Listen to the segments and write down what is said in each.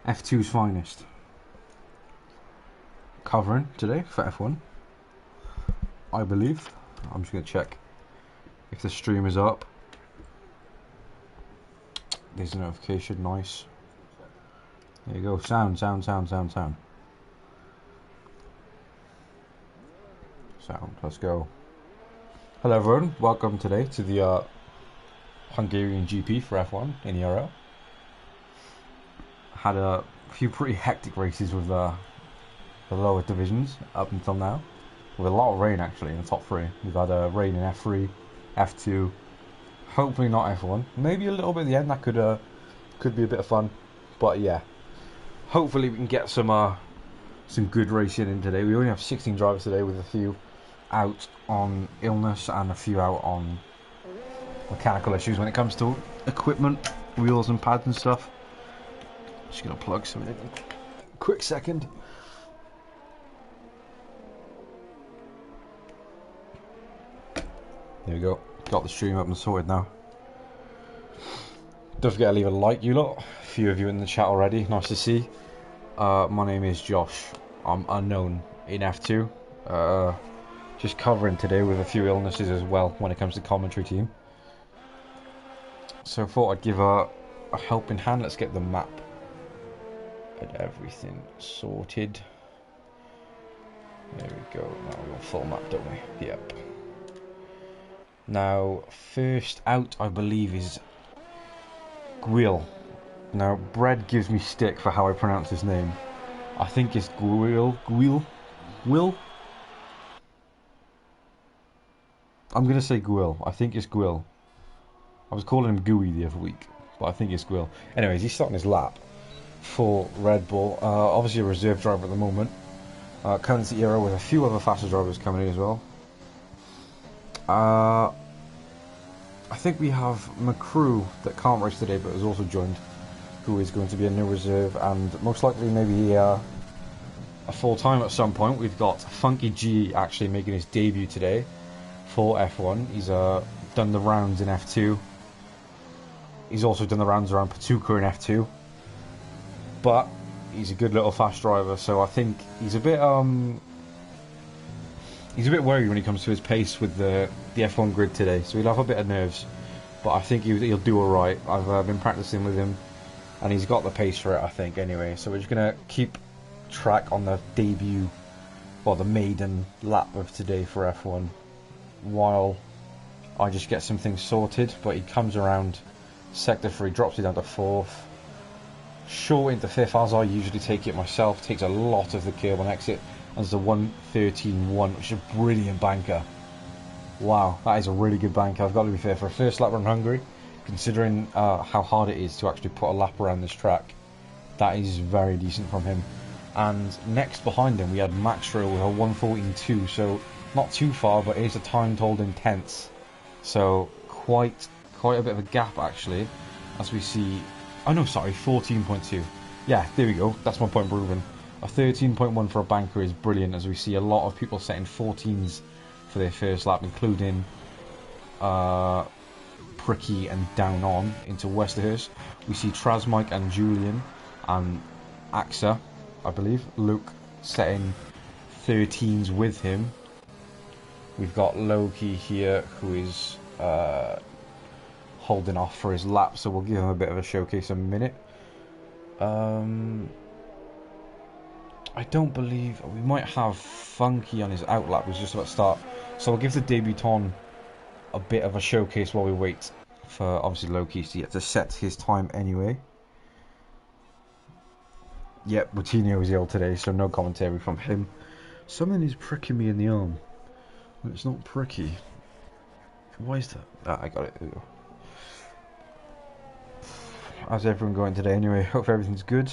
F2's finest. Covering today for F1, I believe. I'm just going to check if the stream is up. There's a notification, nice. There you go, sound. Sound, let's go. Hello everyone, welcome today to the Hungarian GP for F1 in ERL. Had a few pretty hectic races with the lower divisions up until now, with a lot of rain actually in the top three. We've had rain in F3, F2, hopefully not F1. Maybe a little bit at the end, that could be a bit of fun. But yeah, hopefully we can get some good racing in today. We only have 16 drivers today, with a few out on illness and a few out on mechanical issues when it comes to equipment, wheels and pads and stuff. Just gonna plug something in. Quick second. There we go. Got the stream up and sorted now. Don't forget to leave a like, you lot. A few of you in the chat already. Nice to see. My name is Josh. I'm unknown in F2. Just covering today with a few illnesses as well when it comes to commentary team. So I thought I'd give a helping hand. Let's get the map and everything sorted. There we go. Now we want full map, don't we? Yep. Now, first out, I believe, is Gwil. Now, Bread gives me stick for how I pronounce his name. I think it's Gwil. I'm going to say Gwil. I think it's Gwil. I was calling him Gooey the other week, but I think it's Gwil. Anyways, he's starting his lap for Red Bull. Obviously a reserve driver at the moment. Coming to the era with a few other faster drivers coming in as well. I think we have McCrew that can't race today but has also joined, who is going to be a new reserve and most likely maybe a full-time at some point. We've got Funky G actually making his debut today for F1. He's done the rounds in F2. He's also done the rounds around Patuca in F2. But he's a good little fast driver, so I think he's a bit worried when he comes to his pace with the F1 grid today, so he'll have a bit of nerves, but I think he'll do alright. I've been practicing with him and he's got the pace for it, I think, anyway. So we're just going to keep track on the debut, or the maiden lap of today for F1, while I just get some things sorted. But he comes around sector 3, drops it down to 4th, short into 5th, as I usually take it myself. Takes a lot of the curb on exit, and there's a 1:13.1, which is a brilliant banker. Wow, that is a really good banker. I've got to be fair, for a first lap around Hungary, considering how hard it is to actually put a lap around this track, that is very decent from him. And next behind him we had Max Rowe with a 1:14.2, so not too far, but it is a time told in tenths, so quite a bit of a gap actually, as we see. Oh no, sorry, 14.2. Yeah, there we go, that's my point proven. A 13.1 for a banker is brilliant, as we see a lot of people setting 14s for their first lap, including Pricky and down on into Westerhurst. We see Trasmike and Julian and Axa, I believe, Luke setting 13s with him. We've got Loki here, who is holding off for his lap, so we'll give him a bit of a showcase in a minute. I don't believe we might have Funky on his outlap, who's just about to start, so we'll give the debutant a bit of a showcase while we wait for obviously Loki to set his time anyway. Yep, Coutinho is ill today, so no commentary from him. Something is pricking me in the arm. It's not pricky. Why is that? Ah, I got it. How's everyone going today anyway? Hope everything's good.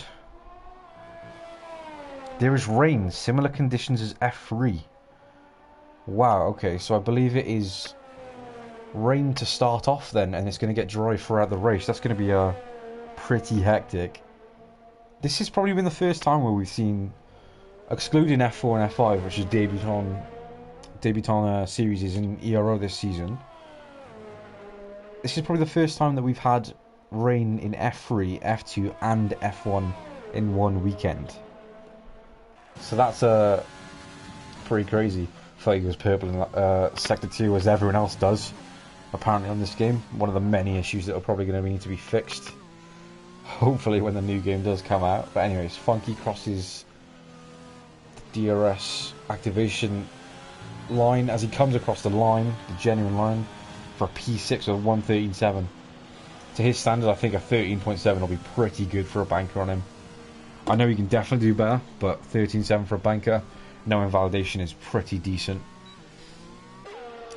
There is rain, similar conditions as F3. Wow, okay, so I believe it is rain to start off then, and it's going to get dry throughout the race. That's going to be pretty hectic. This has probably been the first time where we've seen, excluding F4 and F5, which is debutant series is in ERO this season. This is probably the first time that we've had rain in F3, F2 and F1 in one weekend. So that's pretty crazy. I thought he was purple in Sector 2 as everyone else does, apparently, on this game. One of the many issues that are probably going to need to be fixed, hopefully, when the new game does come out. But anyways, Funky crosses the DRS activation line as he comes across the line, the genuine line, for a P6 of 113.7. To his standard, I think a 13.7 will be pretty good for a banker on him. I know he can definitely do better, but 13.7 for a banker, no invalidation, is pretty decent.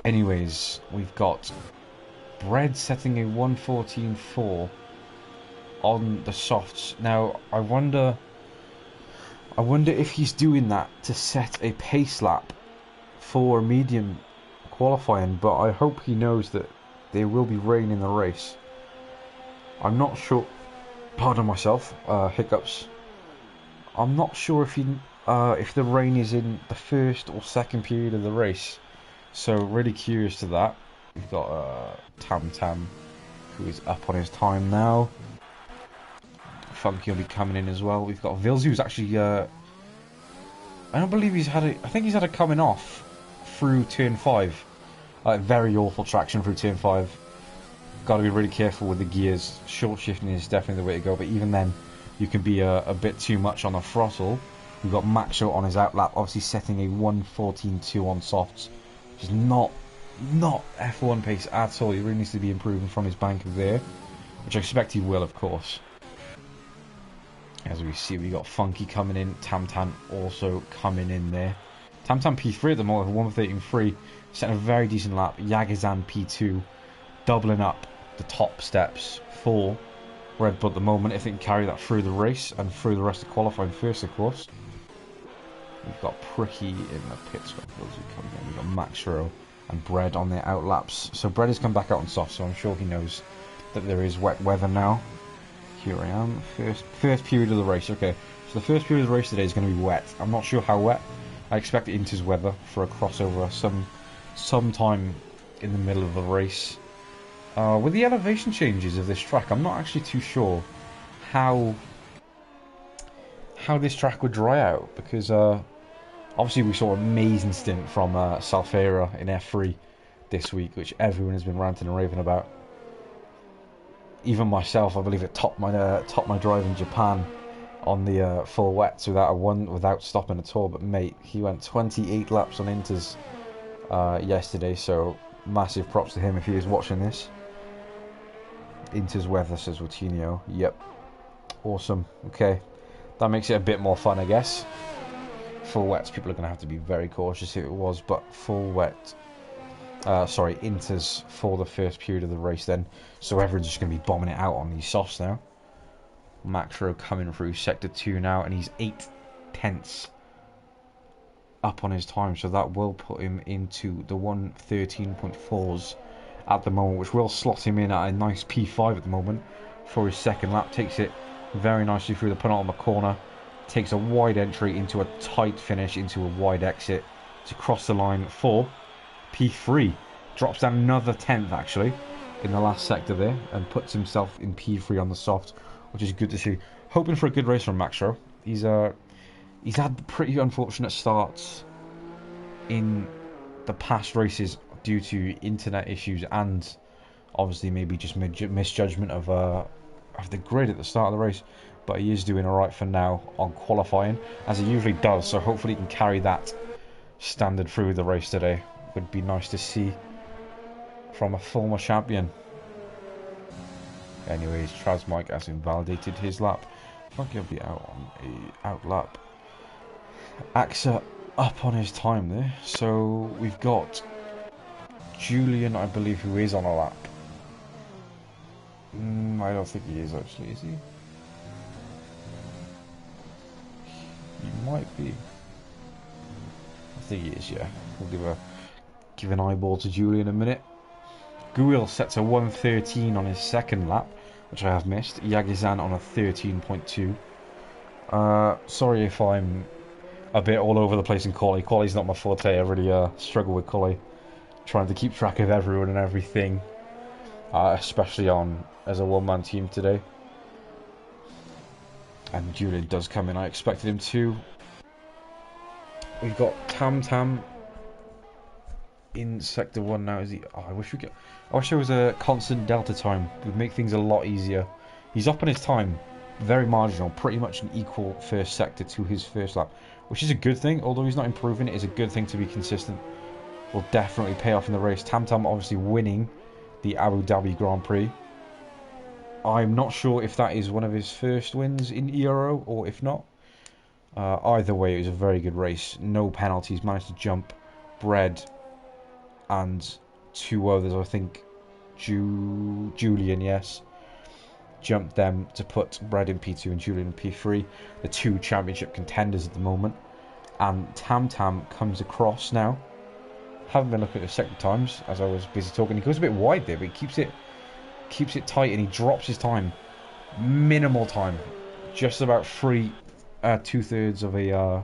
Anyways, we've got Bread setting a 114.4 on the softs. Now, I wonder if he's doing that to set a pace lap for medium qualifying, but I hope he knows that there will be rain in the race. I'm not sure. Pardon myself, hiccups. I'm not sure if the rain is in the first or second period of the race, so really curious to that. We've got Tam Tam, who is up on his time now. Funky will be coming in as well. We've got Vils, who's actually I don't believe he's had a. I think he's had a coming off through turn 5. Very awful traction through turn 5. Got to be really careful with the gears. Short shifting is definitely the way to go, but even then, you can be a bit too much on the throttle. We've got Maxo on his outlap, obviously setting a 114.2 on softs, which is not F1 pace at all. He really needs to be improving from his banker there, which I expect he will, of course. As we see, we got Funky coming in, Tam Tam also coming in there. Tam Tam P3 at the moment, 113.3, setting a very decent lap. Yagizan P2, doubling up the top steps for Red Bull at the moment, if they can carry that through the race and through the rest of qualifying first, of course. We've got Pricky in the pits. We've got Maxro and Bread on their outlaps. So Bread has come back out on soft, so I'm sure he knows that there is wet weather now. Here I am, first period of the race. Okay, so the first period of the race today is going to be wet. I'm not sure how wet. I expect Inter's weather for a crossover sometime in the middle of the race. With the elevation changes of this track, I'm not actually too sure how this track would dry out, because obviously we saw an amazing stint from Salfeira in F3 this week, which everyone has been ranting and raving about. Even myself, I believe it topped my drive in Japan on the full wets without stopping at all. But mate, he went 28 laps on Inters yesterday, so massive props to him if he is watching this. Inter's weather, says Routinho. Yep. Awesome. Okay. That makes it a bit more fun, I guess. Full wets, people are going to have to be very cautious if it was, but full wet. Inters for the first period of the race then. So everyone's just going to be bombing it out on these softs now. Maxro coming through Sector 2 now, and he's 8/10 up on his time, so that will put him into the 113.4s at the moment, which will slot him in at a nice P5 at the moment for his second lap. Takes it very nicely through the penultimate corner, takes a wide entry into a tight finish, into a wide exit to cross the line for P3. Drops down another 10th actually in the last sector there, and puts himself in P3 on the soft, which is good to see. Hoping for a good race from Maxro. He's had pretty unfortunate starts in the past races due to internet issues and obviously maybe just misjudgment of the grid at the start of the race, but he is doing alright for now on qualifying, as he usually does, so hopefully he can carry that standard through the race today. Would be nice to see from a former champion. Anyways, Traz Mike has invalidated his lap. I think he'll be out on a out lap. Axa up on his time there, so we've got Julian, I believe, who is on a lap. I don't think he is actually, is he? He might be. I think he is, yeah. We'll give an eyeball to Julian in a minute. Guil sets a 113 on his second lap, which I have missed. Yagizan on a 13.2. Sorry if I'm a bit all over the place in quali. Quali's not my forte. I really struggle with quali, trying to keep track of everyone and everything, especially as a one-man team today. And Julian does come in. I expected him to. We've got Tam Tam in Sector 1 now. Is he? Oh, I wish there was a constant delta time. It would make things a lot easier. He's up on his time. Very marginal. Pretty much an equal first sector to his first lap. Which is a good thing. Although he's not improving, it is a good thing to be consistent. Will definitely pay off in the race. Tam Tam obviously winning the Abu Dhabi Grand Prix. I'm not sure if that is one of his first wins in ERO or if not. Either way, it was a very good race. No penalties. Managed to jump Bread and two others, I think. Julian, yes. Jumped them to put Bread in P2 and Julian in P3. The two championship contenders at the moment. And Tam Tam comes across now. Haven't been looking at the sector times as I was busy talking. He goes a bit wide there, but he keeps it tight and he drops his time. Minimal time. Just about 2/3 of a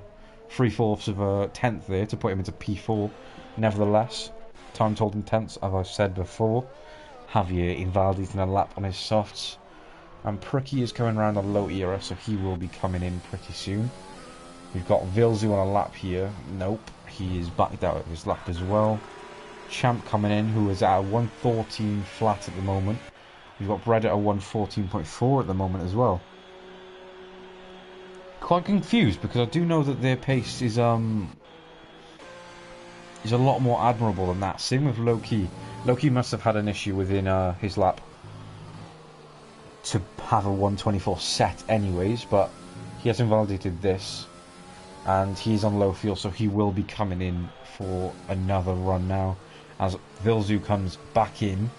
3/4 of a tenth there to put him into P4. Nevertheless, time told in tenths, as I've said before. Javier invalidating a lap on his softs. And Pricky is coming around on low era, so he will be coming in pretty soon. We've got Vilzu on a lap here. Nope, he is backed out of his lap as well. Champ coming in, who is at a 114 flat at the moment. We've got Bread at a 114.4 at the moment as well. Quite confused because I do know that their pace is a lot more admirable than that. Same with Low-Key. Low-Key must have had an issue within his lap to have a 124 set anyways, but he has invalidated this and he's on low fuel, so he will be coming in for another run now as Vilzu comes back in,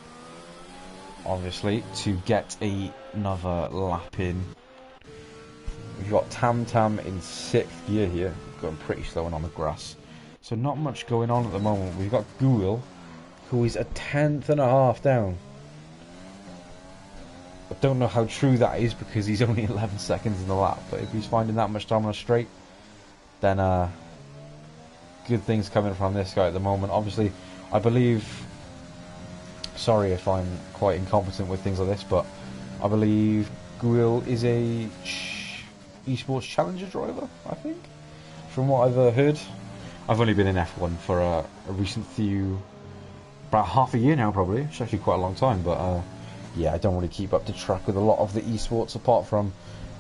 obviously, to get another lap in. We've got Tam Tam in 6th gear here, going pretty slow and on the grass. So not much going on at the moment. We've got Ghoul, who is a 1/10.5 down. I don't know how true that is because he's only 11 seconds in the lap. But if he's finding that much time on a straight, then good things coming from this guy at the moment. Obviously, I believe... Sorry if I'm quite incompetent with things like this, but I believe Ghoul is a esports challenger driver, I think, from what I've heard. I've only been in F1 for a recent few... about half a year now, probably. It's actually quite a long time, but yeah, I don't really keep up to track with a lot of the esports apart from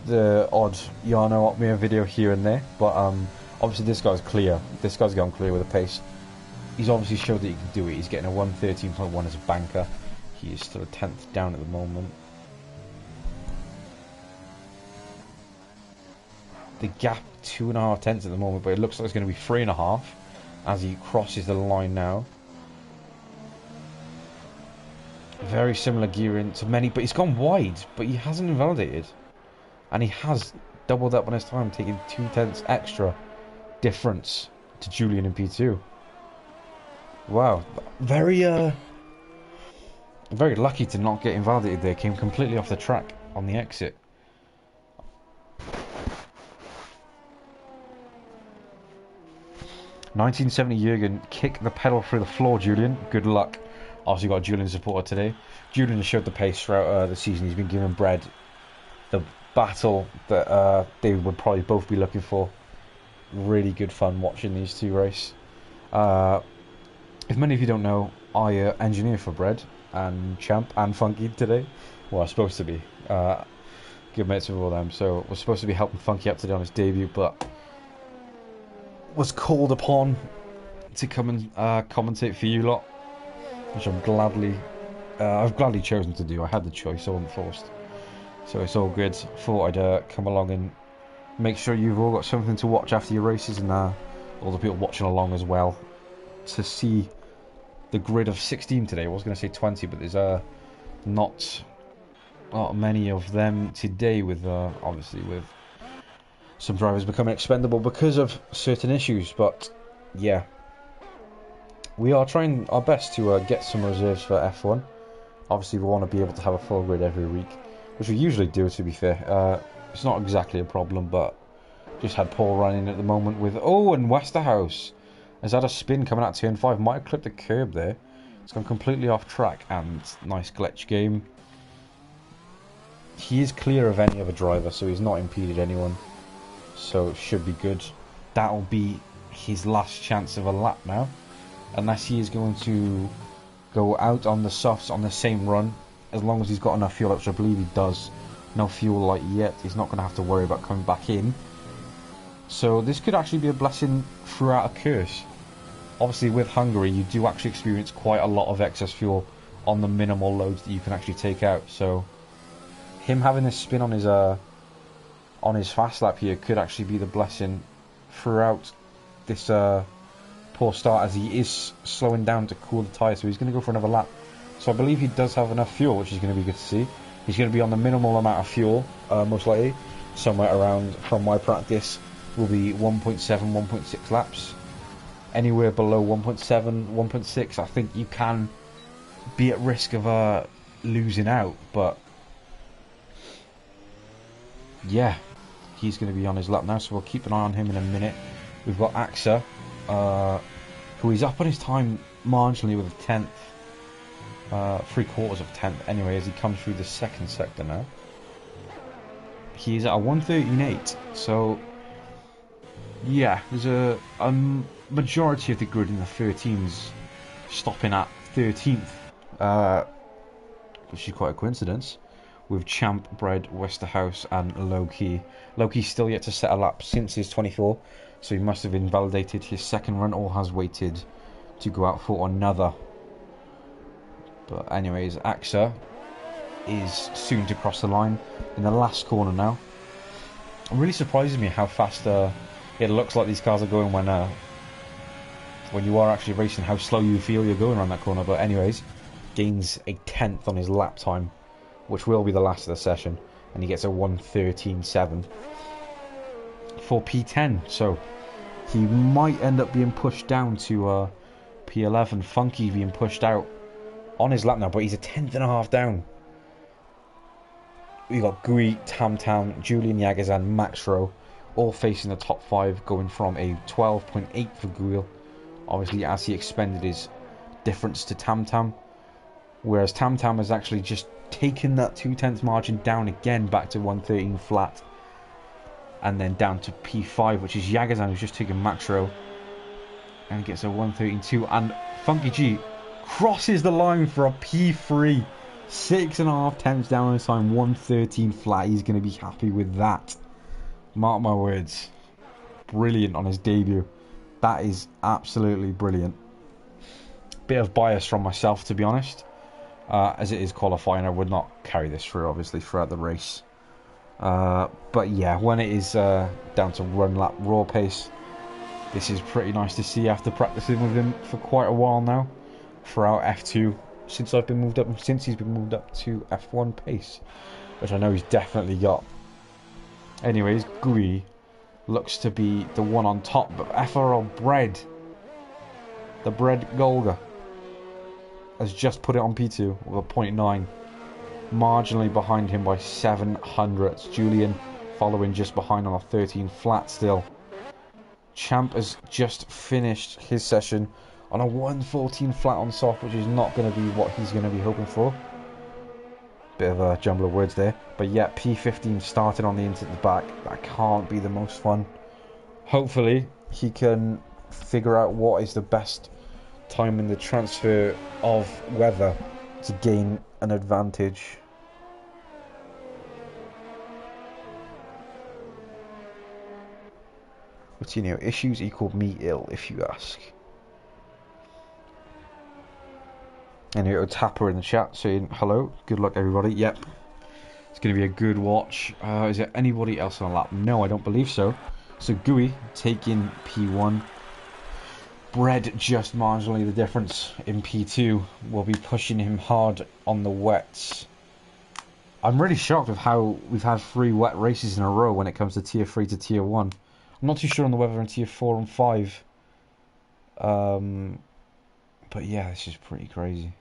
the odd Yarno Opmir video here and there. But obviously this guy's clear. This guy's gone clear with a pace. He's obviously showed that he can do it. He's getting a 113.1 as a banker. He is still a 10th down at the moment. The gap 2.5 tenths at the moment, but it looks like it's going to be 3.5 as he crosses the line now. Very similar gearing to many, but he's gone wide, but he hasn't invalidated. And he has doubled up on his time, taking 2 tenths extra difference to Julian in P2. Wow, very lucky to not get invalidated there. Came completely off the track on the exit. $1970 Jurgen, kick the pedal through the floor, Julian. Good luck. Also got Julian supporter today. Julian has showed the pace throughout the season. He's been giving Bread the battle that they would probably both be looking for. Really good fun watching these two race. If many of you don't know, I engineer for Bread and Champ and Funky today. Well, I'm supposed to be. Good mates with all them. So we're supposed to be helping Funky up today on his debut, but was called upon to come and commentate for you lot, which I've gladly chosen to do. I had the choice, I wasn't forced. So it's all good. Thought I'd come along and make sure you've all got something to watch after your races, and all the people watching along as well, to see the grid of 16 today. I was going to say 20, but there's not many of them today, with obviously with some drivers becoming expendable because of certain issues. But yeah, we are trying our best to get some reserves for F1. Obviously we want to be able to have a full grid every week, which we usually do, to be fair. It's not exactly a problem, but just had Paul running at the moment with... Oh, and Westerhouse has had a spin coming out turn 5. Might have clipped the curb there. It's gone completely off track, and nice glitch game. he is clear of any other driver, so he's not impeded anyone. So it should be good. That'll be his last chance of a lap now. Unless he is going to go out on the softs on the same run. As long as he's got enough fuel, which I believe he does. No fuel light yet. He's not going to have to worry about coming back in. So this could actually be a blessing throughout a curse. Obviously with Hungary, you do actually experience quite a lot of excess fuel on the minimal loads that you can actually take out. So him having this spin on his fast lap here could actually be the blessing throughout this poor start, as he is slowing down to cool the tyre. So he's going to go for another lap. So I believe he does have enough fuel, which is going to be good to see. He's going to be on the minimal amount of fuel, most likely. Somewhere around, from my practice, will be 1.7, 1.6 laps. Anywhere below 1.7, 1.6, I think you can be at risk of losing out. But yeah, he's going to be on his lap now, so we'll keep an eye on him in a minute. We've got AXA, who is up on his time marginally with a 10th. 3/4 of a tenth anyway, as he comes through the second sector now. He's at a 1:13.8, so yeah, there's a majority of the grid in the 13s stopping at 13th, which is quite a coincidence, with Champ, Bread, Westerhouse and Low-Key. Low-Key's still yet to set a lap since his 24, so he must have invalidated his second run or has waited to go out for another. But anyways, AXA is soon to cross the line in the last corner now. It really surprises me how fast it looks like these cars are going when you are actually racing, how slow you feel you're going around that corner. But anyways, gains a 10th on his lap time, which will be the last of the session, and he gets a 1:13.7 for P10. So he might end up being pushed down to P11. Funky being pushed out on his lap now, but he's a 10th and a half down. We got Gui, Tam Tam, Julian Yagazan, Max Rowe, all facing the top 5, going from a 12.8 for Guil, obviously as he expended his difference to Tam Tam, whereas Tam Tam has actually just taken that 2/10 margin down again back to 1:13 flat, and then down to P5, which is Yagazan, who's just taken Max Rowe, and he gets a 1:13.2, and Funky G crosses the line for a P3, 6.5 tenths down on his time, 1:13 flat. He's going to be happy with that. Mark my words. Brilliant on his debut. That is absolutely brilliant. Bit of bias from myself, to be honest. As it is qualifying, I would not carry this through, obviously, throughout the race. But yeah, when it is down to run lap raw pace, this is pretty nice to see after practicing with him for quite a while now. Throughout F2, since he's been moved up to F1 pace, which I know he's definitely got. Anyways, Gui looks to be the one on top, but FRL Bread, the Bread Golga, has just put it on P2 with a 0.9, marginally behind him by 700. Julian following just behind on a 13 flat still. Champ has just finished his session on a 1:14 flat on soft, which is not going to be what he's going to be hoping for. Bit of a jumble of words there. But yeah, P15 starting on the into the back. That can't be the most fun. Hopefully, he can figure out what is the best time in the transfer of weather to gain an advantage. Coutinho, issues equal me ill, if you ask. And here, Tapper in the chat saying hello, good luck everybody. Yep, it's going to be a good watch. Is there anybody else on a lap? No, I don't believe so. So Gui taking P1. Bread just marginally the difference in P2. Will be pushing him hard on the wets. I'm really shocked with how we've had 3 wet races in a row when it comes to tier 3 to tier 1. I'm not too sure on the weather in tier 4 and 5. But yeah, this is pretty crazy.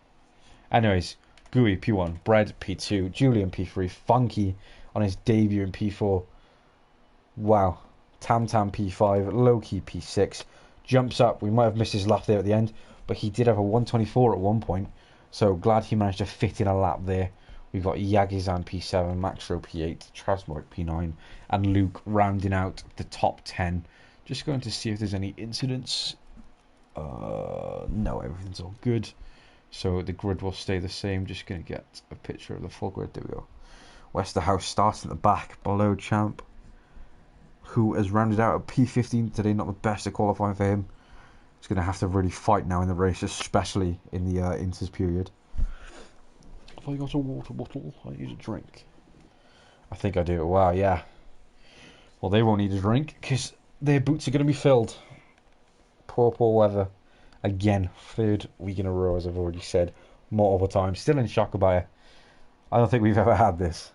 Anyways, Gui P1, Bread P2, Julian P3, Funky on his debut in P4. Wow. Tam Tam P5, Low-Key P6. Jumps up. We might have missed his lap there at the end, but he did have a 124 at one point. So glad he managed to fit in a lap there We've got Yagizan P7, Maxro P8, Trasmoric P9, and Luke rounding out the top 10. Just going to see if there's any incidents. No, everything's all good. So the grid will stay the same. Just going to get a picture of the full grid. There we go. Westerhouse starts at the back, below Champ, who has rounded out a P15 today. Not the best at qualifying for him. He's going to have to really fight now in the race, especially in the inters period. Have I got a water bottle? I need a drink. I think I do. Wow, yeah. Well, they won't need a drink because their boots are going to be filled. Poor weather. Again, third week in a row, as I've already said multiple times. Still in shock about it. I don't think we've ever had this.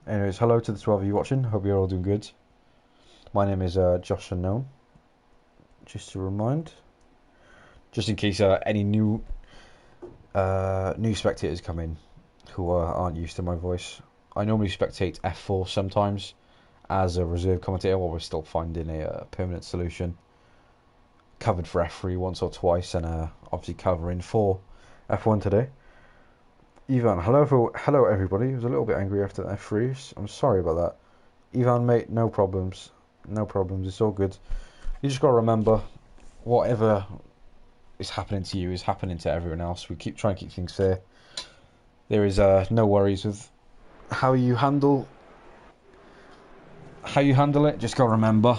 Anyways, hello to the 12 of you watching. Hope you're all doing good. My name is Josh Unknown. Just to remind, just in case any new spectators come in who aren't used to my voice, I normally spectate F4 sometimes as a reserve commentator while we're still finding a permanent solution. Covered for F3 once or twice, and obviously covering for F1 today. Ivan, hello everybody. I was a little bit angry after the F3s. I'm sorry about that. Ivan, mate, no problems. No problems. It's all good. You just got to remember, whatever is happening to you is happening to everyone else. We keep trying to keep things fair. There is no worries with how you handle it. Just got to remember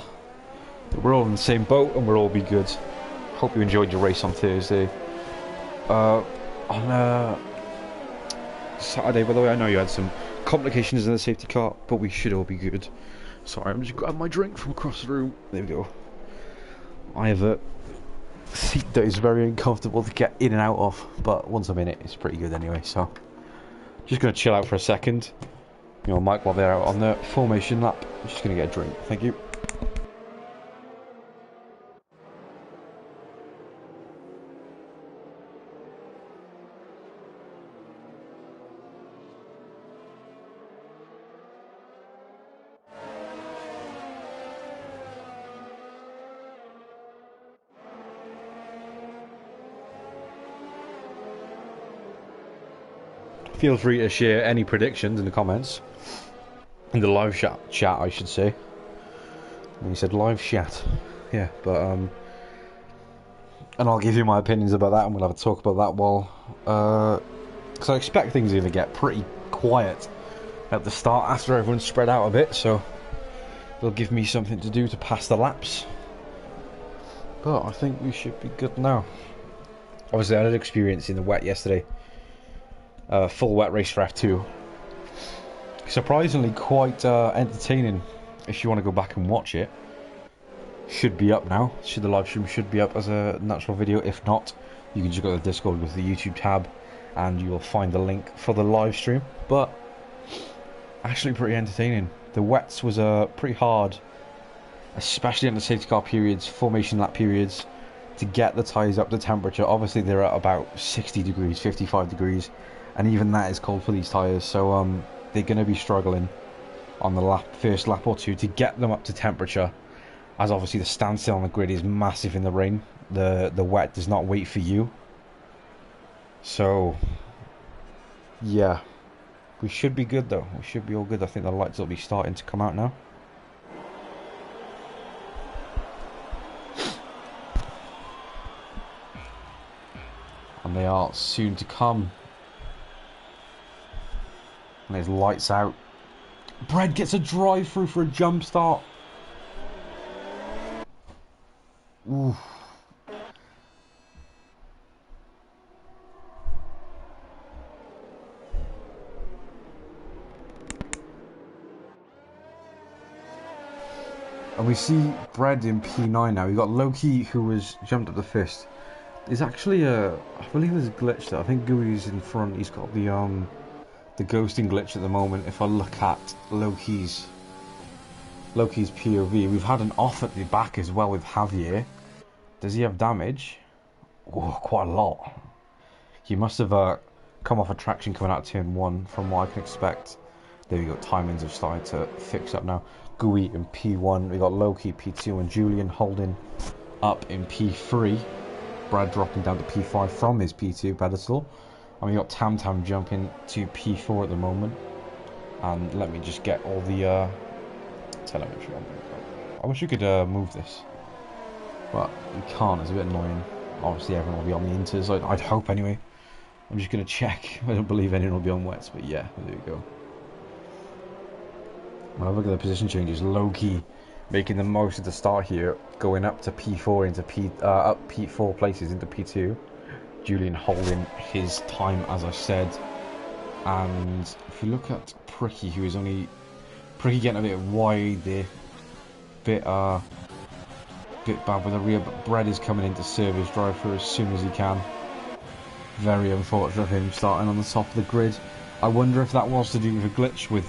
that we're all in the same boat and we'll all be good. Hope you enjoyed your race on Thursday. On Saturday, by the way, I know you had some complications in the safety car, but we should all be good. Sorry, I'm just grabbing my drink from across the room. There we go. I have a seat that is very uncomfortable to get in and out of, but once I'm in it, it's pretty good anyway. So, just going to chill out for a second. You know, Mike, while they're out on the formation lap, I'm just going to get a drink. Thank you. Feel free to share any predictions in the comments. In the live chat, I should say. And he said live chat. Yeah, but and I'll give you my opinions about that, and we'll have a talk about that while because I expect things are going to get pretty quiet at the start after everyone's spread out a bit, so they'll give me something to do to pass the laps. But I think we should be good now. Obviously, I had experience in the wet yesterday. Full wet race for F2. Surprisingly quite entertaining if you want to go back and watch it. Should be up now. The live stream should be up as a natural video. If not, you can just go to the Discord with the YouTube tab and you will find the link for the live stream. But actually pretty entertaining. The wets was pretty hard, especially in the safety car periods, formation lap periods, to get the tyres up to temperature. Obviously they're at about 60 degrees, 55 degrees. And even that is cold for these tyres, so they're going to be struggling on the first lap or two to get them up to temperature, as obviously the standstill on the grid is massive in the rain. The wet does not wait for you. So, yeah, we should be good though. We should be all good. I think the lights will be starting to come out now. And they are soon to come. And there's lights out. Bread gets a drive through for a jump start. Ooh. And we see Bread in P9 now. We've got Loki, who was jumped up the first. There's actually I believe there's a glitch there. I think Gooey's in front. He's got the ghosting glitch at the moment. If I look at Loki's POV, we've had an off at the back as well with Javier. Does he have damage? Oh, quite a lot. He must have come off a traction coming out of turn 1 from what I can expect. There we go, timings have started to fix up now. Gooey in P1, we got Loki P2 and Julian holding up in P3. Brad dropping down to P5 from his P2 pedestal. And we got Tam Tam jumping to P4 at the moment. And let me just get all the telemetry on. I wish you could move this, but we can't. It's a bit annoying. Obviously, everyone will be on the inters. I'd hope anyway. I'm just gonna check. I don't believe anyone will be on wets, but yeah, there we go. Well, look at the position changes. Low key, making the most of the start here, going up to P4 into up P4 places into P2. Julian holding his time, as I said. And if you look at Pricky, who is only getting a bit wide there, bit bad with the rear, but Brad is coming in to serve his drive for as soon as he can. Very unfortunate of him starting on the top of the grid. I wonder if that was to do with a glitch with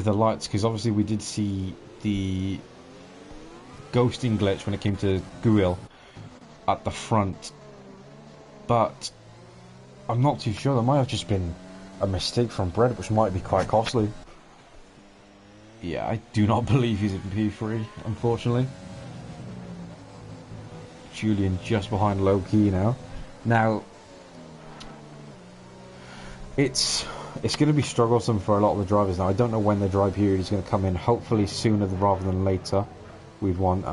the lights, because obviously we did see the ghosting glitch when it came to Guil at the front, but I'm not too sure. There might have just been a mistake from Brad, which might be quite costly. Yeah, I do not believe he's in P3, unfortunately. Julian just behind low key now. Now, it's going to be strugglesome for a lot of the drivers now. I don't know when the dry period is going to come in. Hopefully sooner rather than later. We'd want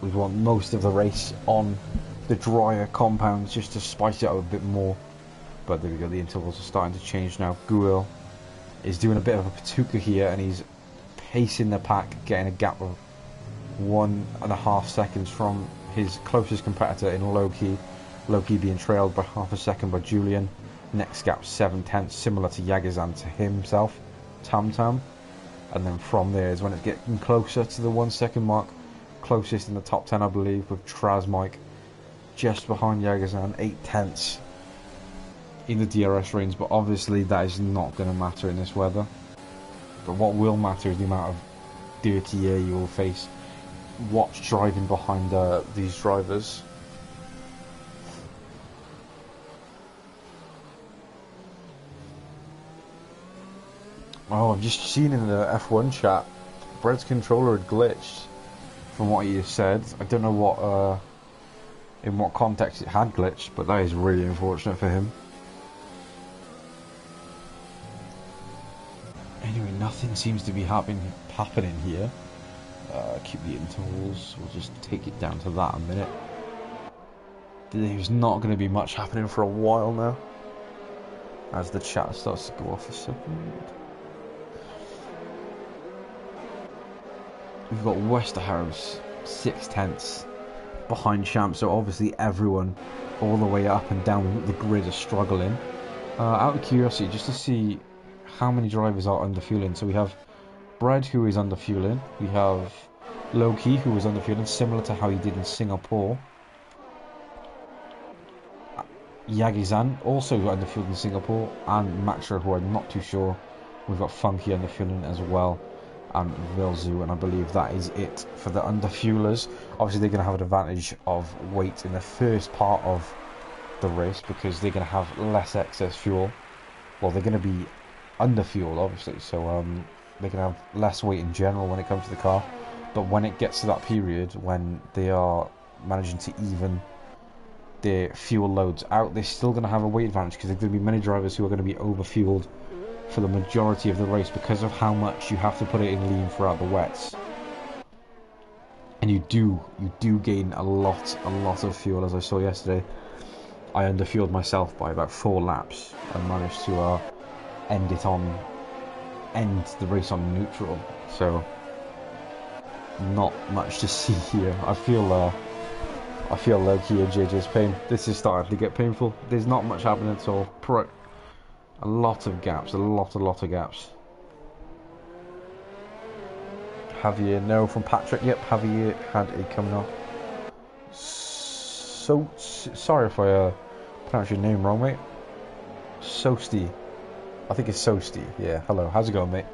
most of the race on the drier compounds just to spice it up a bit more. But there we go. The intervals are starting to change now. Guil is doing a bit of a Patuka here, and he's pacing the pack, getting a gap of 1.5 seconds from his closest competitor in low key. Low key being trailed by half a second by Julian. Next gap 7/10, similar to Yagizan to himself, Tam Tam. And then from there is when it's getting closer to the 1 second mark. Closest in the top 10, I believe, with Traz Mike just behind Yagizan, 8/10 in the DRS range. But obviously that is not going to matter in this weather. But what will matter is the amount of dirty air you will face. Watch driving behind these drivers. Oh, I've just seen in the F1 chat, Brad's controller had glitched from what he said. I don't know what, in what context it had glitched, but that is really unfortunate for him. Anyway, nothing seems to be happening here. Keep the intervals, we'll just take it down to that a minute. There's not going to be much happening for a while now, as the chat starts to go off a second. We've got Westerhouse 6/10 behind Champ, so obviously everyone all the way up and down the grid is struggling. Out of curiosity, just to see how many drivers are underfueling. So we have Brad, who is underfueling. We have Loki, who is underfueling, similar to how he did in Singapore. Yagizan, also underfueled in Singapore, and Matra, who I'm not too sure. We've got Funky underfueling as well, and Vilzu, and I believe that is it for the underfuelers. Obviously, they're going to have an advantage of weight in the first part of the race because they're going to have less excess fuel. Well, they're going to be underfueled, obviously, so they're going to have less weight in general when it comes to the car. But when it gets to that period when they are managing to even their fuel loads out, they're still going to have a weight advantage because there's going to be many drivers who are going to be overfueled for the majority of the race because of how much you have to put it in lean throughout the wets. And you do gain a lot of fuel. As I saw yesterday, I underfueled myself by about 4 laps and managed to end the race on neutral. So not much to see here. I feel low-key in JJ's pain. This is starting to get painful. There's not much happening at all. A lot of gaps, a lot of gaps. Javier, no, from Patrick. Yep, Javier had a coming off. So sorry if I pronounced your name wrong, mate. Sosti. I think it's Sosti. Yeah, hello. How's it going, mate?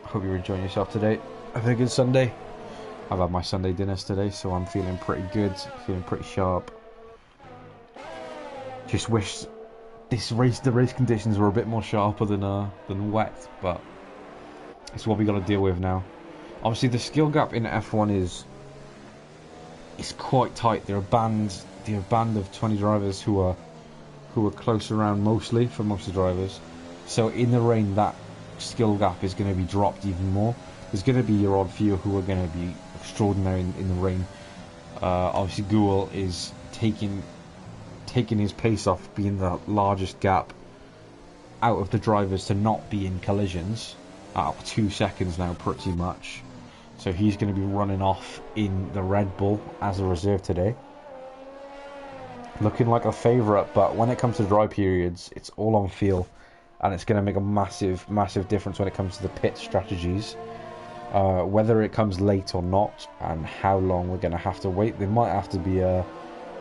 Hope you're enjoying yourself today. Have a good Sunday. I've had my Sunday dinners today, so I'm feeling pretty good, feeling pretty sharp. Just wish the race conditions were a bit more sharper than wet, but it's what we got to deal with now. Obviously, the skill gap in F1 is it's quite tight. They're a band of 20 drivers who are close around mostly for most of the drivers. So in the rain, that skill gap is going to be dropped even more. There's going to be your odd few who are going to be extraordinary in the rain. Obviously, Gould is taking his pace off, being the largest gap out of the drivers to not be in collisions at 2 seconds now, pretty much. So he's going to be running off in the Red Bull as a reserve today. Looking like a favourite, but when it comes to dry periods, it's all on feel, and it's going to make a massive, massive difference when it comes to the pit strategies. Whether it comes late or not, and how long we're going to have to wait. There might have to be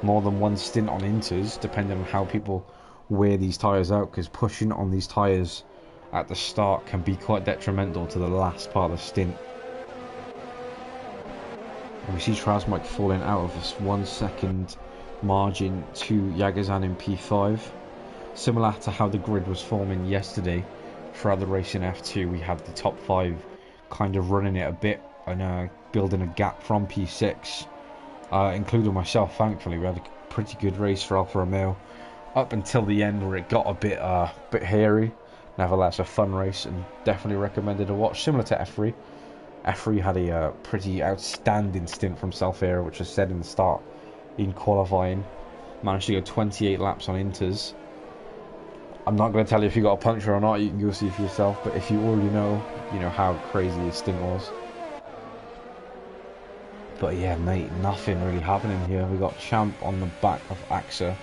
more than one stint on inters, depending on how people wear these tyres out, because pushing on these tyres at the start can be quite detrimental to the last part of the stint. And we see Trasmike falling out of this 1 second margin to Jagazan in P5. Similar to how the grid was forming yesterday throughout the race in F2, we had the top 5 kind of running it a bit and building a gap from P6, including myself. Thankfully, we had a pretty good race for Alfa Romeo up until the end, where it got a bit hairy. Nevertheless, a fun race, and definitely recommended a watch. Similar to F3. F3 had a pretty outstanding stint from Self-Air, which was said in the start in qualifying. Managed to go 28 laps on inters. I'm not going to tell you if you got a puncture or not, you can go see for yourself, but if you already know, you know how crazy his stint was. But yeah, mate, nothing really happening here. We got Champ on the back of AXA.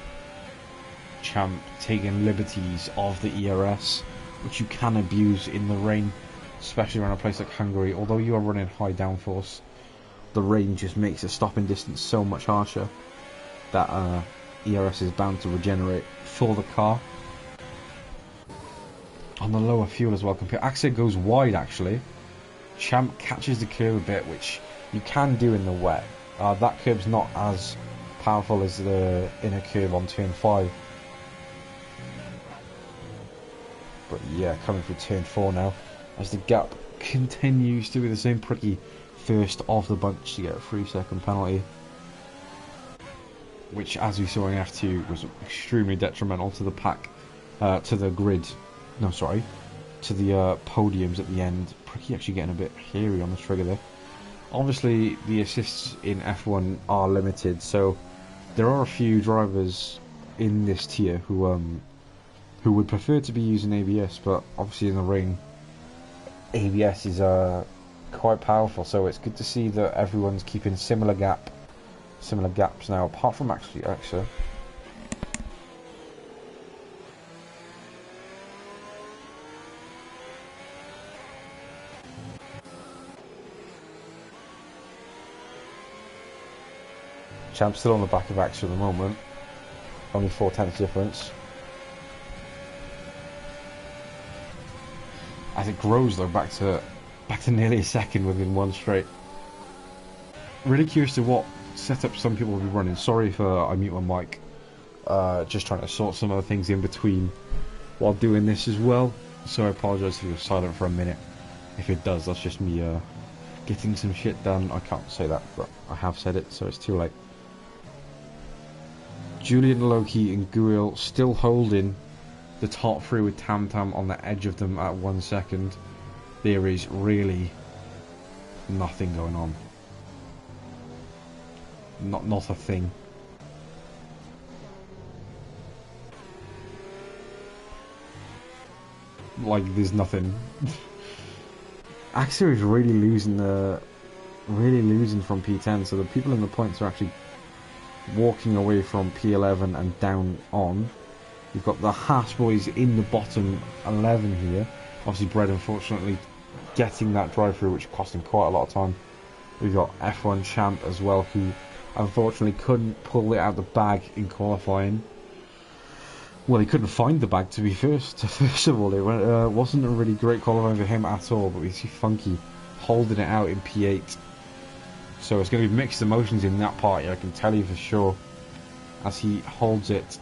Champ taking liberties of the ERS, which you can abuse in the rain, especially around a place like Hungary. Although you are running high downforce, the rain just makes the stopping distance so much harsher that ERS is bound to regenerate for the car. On the lower fuel as well, AXA goes wide actually. Champ catches the curve a bit, which you can do in the wet. That curve's not as powerful as the inner curve on turn 5. But yeah, coming through turn 4 now, as the gap continues to be the same. Pricky first of the bunch to get a 3-second penalty, which, as we saw in F2, was extremely detrimental to the pack, to the grid. No, sorry, to the podiums at the end. Pricky actually getting a bit hairy on the trigger there. Obviously, the assists in F1 are limited, so there are a few drivers in this tier who would prefer to be using ABS, but obviously in the rain, ABS is quite powerful. So it's good to see that everyone's keeping similar gaps now, apart from actually AXA. Champ's still on the back of AXA at the moment, only 4/10 difference. As it grows though, back to nearly a second within one straight. Really curious to what setup some people will be running. Sorry if I mute my mic. Just trying to sort some other things in between while doing this as well. So I apologise if you're silent for a minute. If it does, that's just me getting some shit done. I can't say that, but I have said it, so it's too late. Julian, Loki and Gould still holding the top 3 with Tam Tam on the edge of them at 1 second. There is really nothing going on. Not a thing. Like, there's nothing. AXA is really losing from P10, so the people in the points are actually walking away from P11 and down on. You've got the Haas boys in the bottom 11 here. Obviously, Brett unfortunately getting that drive through, which cost him quite a lot of time. We've got F1 Champ as well, who unfortunately couldn't pull it out of the bag in qualifying. Well, he couldn't find the bag, to be first of all. It wasn't a really great qualifying for him at all, but we see Funky holding it out in P8. So it's going to be mixed emotions in that party, I can tell you for sure, as he holds it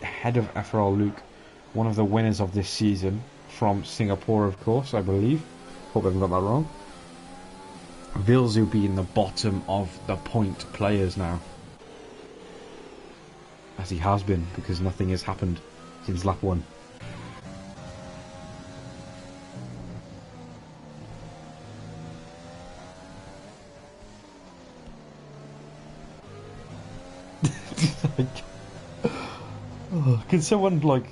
ahead of FRL Luke, one of the winners of this season from Singapore, of course, I believe. Hope I haven't got that wrong. Vilzu being the bottom of the point players now. As he has been, because nothing has happened since lap 1. Can someone, like,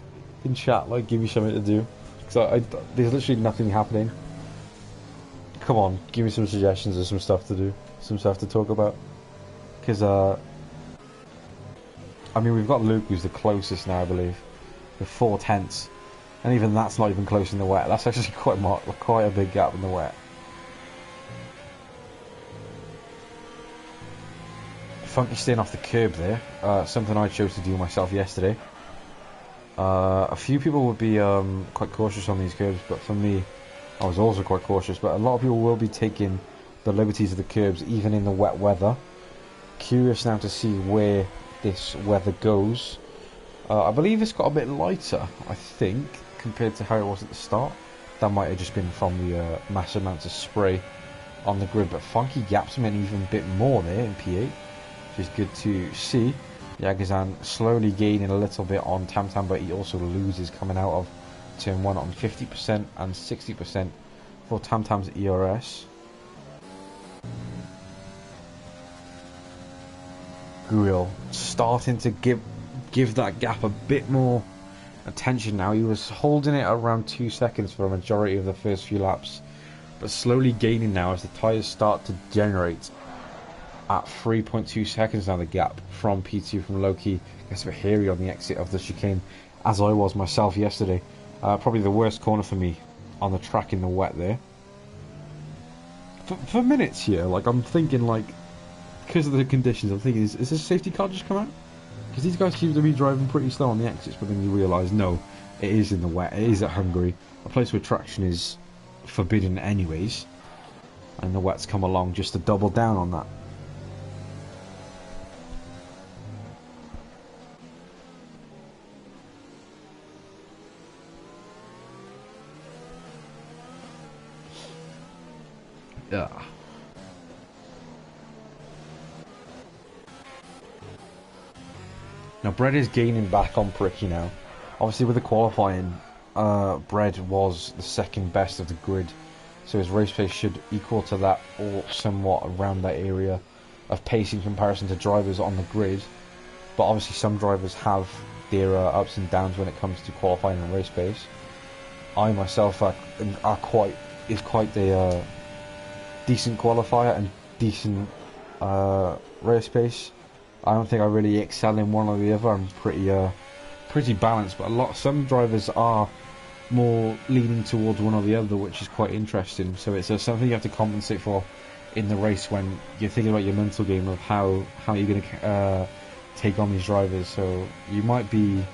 in chat, like, give me something to do? Because there's literally nothing happening. Come on, give me some suggestions of some stuff to do. Some stuff to talk about. Because, I mean, we've got Luke, who's the closest now, I believe. With 4/10. And even that's not even close in the wet. That's actually quite a big gap in the wet. Funky staying off the curb there. Something I chose to do myself yesterday. A few people would be quite cautious on these curbs, but for me, I was also quite cautious. But a lot of people will be taking the liberties of the curbs, even in the wet weather. Curious now to see where this weather goes. I believe it's got a bit lighter, I think, compared to how it was at the start. That might have just been from the massive amounts of spray on the grid, but funky gaps meant even a bit more there in P8, which is good to see. Yagazan slowly gaining a little bit on Tam, but he also loses coming out of turn 1 on 50% and 60% for Tam's ERS. Guil starting to give that gap a bit more attention now. He was holding it around 2 seconds for a majority of the first few laps, but slowly gaining now as the tyres start to generate. At 3.2 seconds now, the gap from P2 from Loki gets a bit hairy on the exit of the chicane, as I was myself yesterday. Probably the worst corner for me on the track in the wet there. For minutes here, like, I'm thinking, like, because of the conditions, I'm thinking, is this safety car just come out? Because these guys seem to be driving pretty slow on the exits, but then you realise, no, it is in the wet, it is at Hungary, a place where traction is forbidden anyways, and the wet's come along just to double down on that. Yeah. Now Brett is gaining back on Pricky now. Obviously with the qualifying, Brett was the second best of the grid, so his race pace should equal to that or somewhat around that area of pace in comparison to drivers on the grid. But obviously some drivers have their ups and downs when it comes to qualifying and race pace. I myself is quite the decent qualifier and decent race pace. I don't think I really excel in one or the other. I'm pretty balanced, but some drivers are more leaning towards one or the other, which is quite interesting. So it's something you have to compensate for in the race when you're thinking about your mental game of how you're going to take on these drivers. So you might be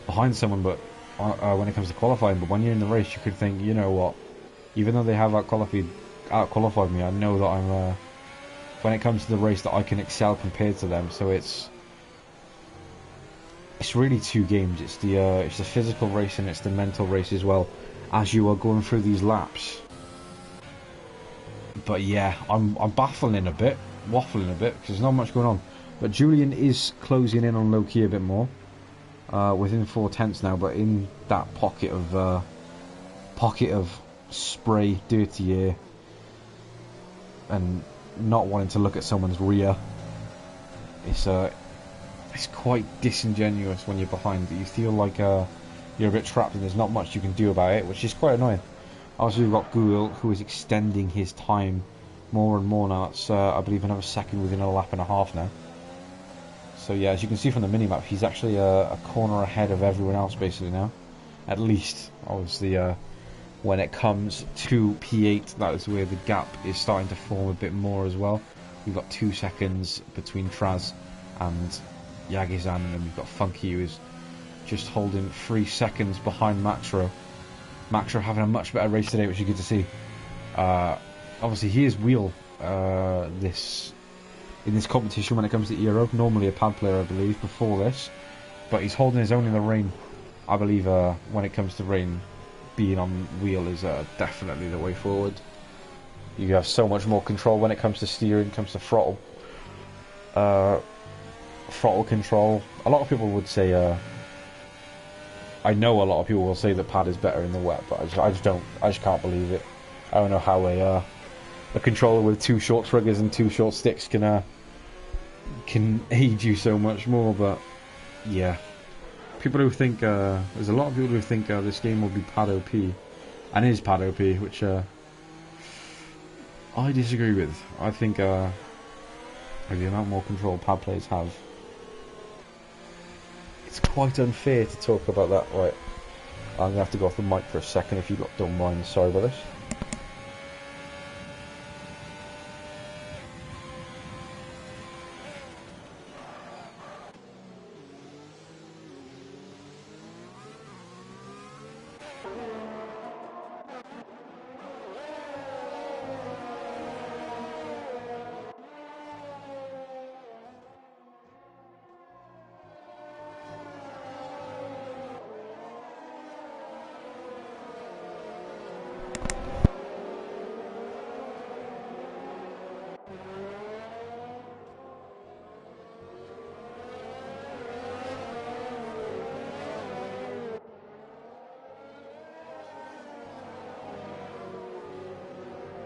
behind someone, but when it comes to qualifying, but when you're in the race, you could think, you know what, even though they have outqualified me, I know that I'm when it comes to the race that I can excel compared to them. So it's really two games. It's the physical race and it's the mental race as well as you are going through these laps. But yeah, I'm waffling a bit because there's not much going on. But Julian is closing in on Loki a bit more, within 4/10 now. But in that pocket of spray, dirty air, and not wanting to look at someone's rear, it's quite disingenuous when you're behind. You feel like you're a bit trapped and there's not much you can do about it, which is quite annoying. Obviously we've got Google, who is extending his time more and more now. It's I believe another second within a lap and a half now. So yeah, as you can see from the minimap, he's actually a corner ahead of everyone else basically now. At least, obviously, when it comes to P8, that is where the gap is starting to form a bit more as well. We've got 2 seconds between Traz and Yagizan, and then we've got Funky, who is just holding 3 seconds behind Maxro. Maxro having a much better race today, which is good to see. Obviously, he is wheel in this competition when it comes to Euro. Normally a pad player, I believe, before this, but he's holding his own in the rain. I believe when it comes to rain, being on wheel is definitely the way forward. You have so much more control when it comes to steering, comes to throttle. Throttle control. A lot of people would say, I know a lot of people will say the pad is better in the wet, but I just can't believe it. I don't know how a controller with 2 short triggers and 2 short sticks can aid you so much more, but yeah. People who think, there's a lot of people who think this game will be pad OP, and is pad OP, which I disagree with. I think the amount more control pad players have, it's quite unfair to talk about that. Right, I'm going to have to go off the mic for a second if you don't mind. Sorry about this.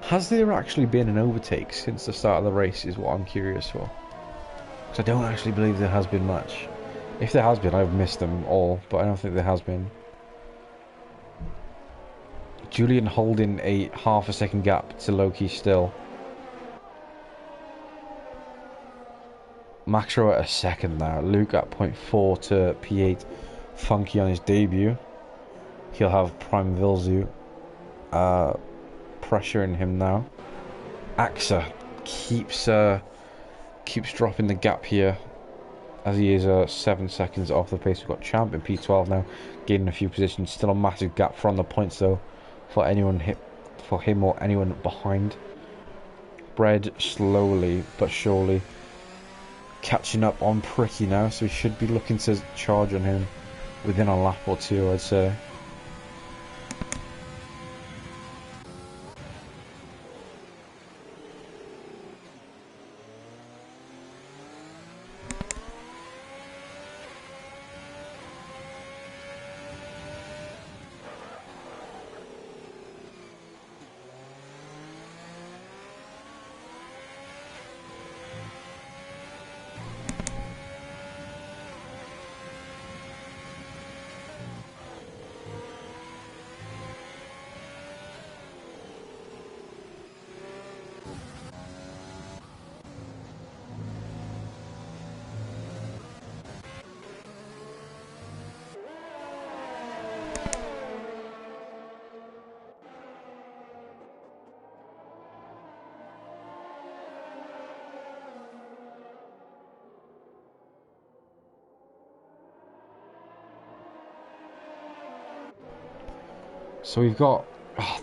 Has there actually been an overtake since the start of the race is what I'm curious for. Because I don't actually believe there has been much. If there has been, I've missed them all, but I don't think there has been. Julian holding a half a second gap to Loki still. Maxro at a second now. Luke at 0.4 to P8. Funky on his debut. He'll have Prime Vilzu pressuring him now. Axa keeps dropping the gap here, as he is 7 seconds off the pace. We've got Champ in P12 now, gaining a few positions. Still a massive gap from the points though, for him or anyone behind. Bread slowly but surely catching up on Pricky now, so we should be looking to charge on him within a lap or two, I'd say. So we've got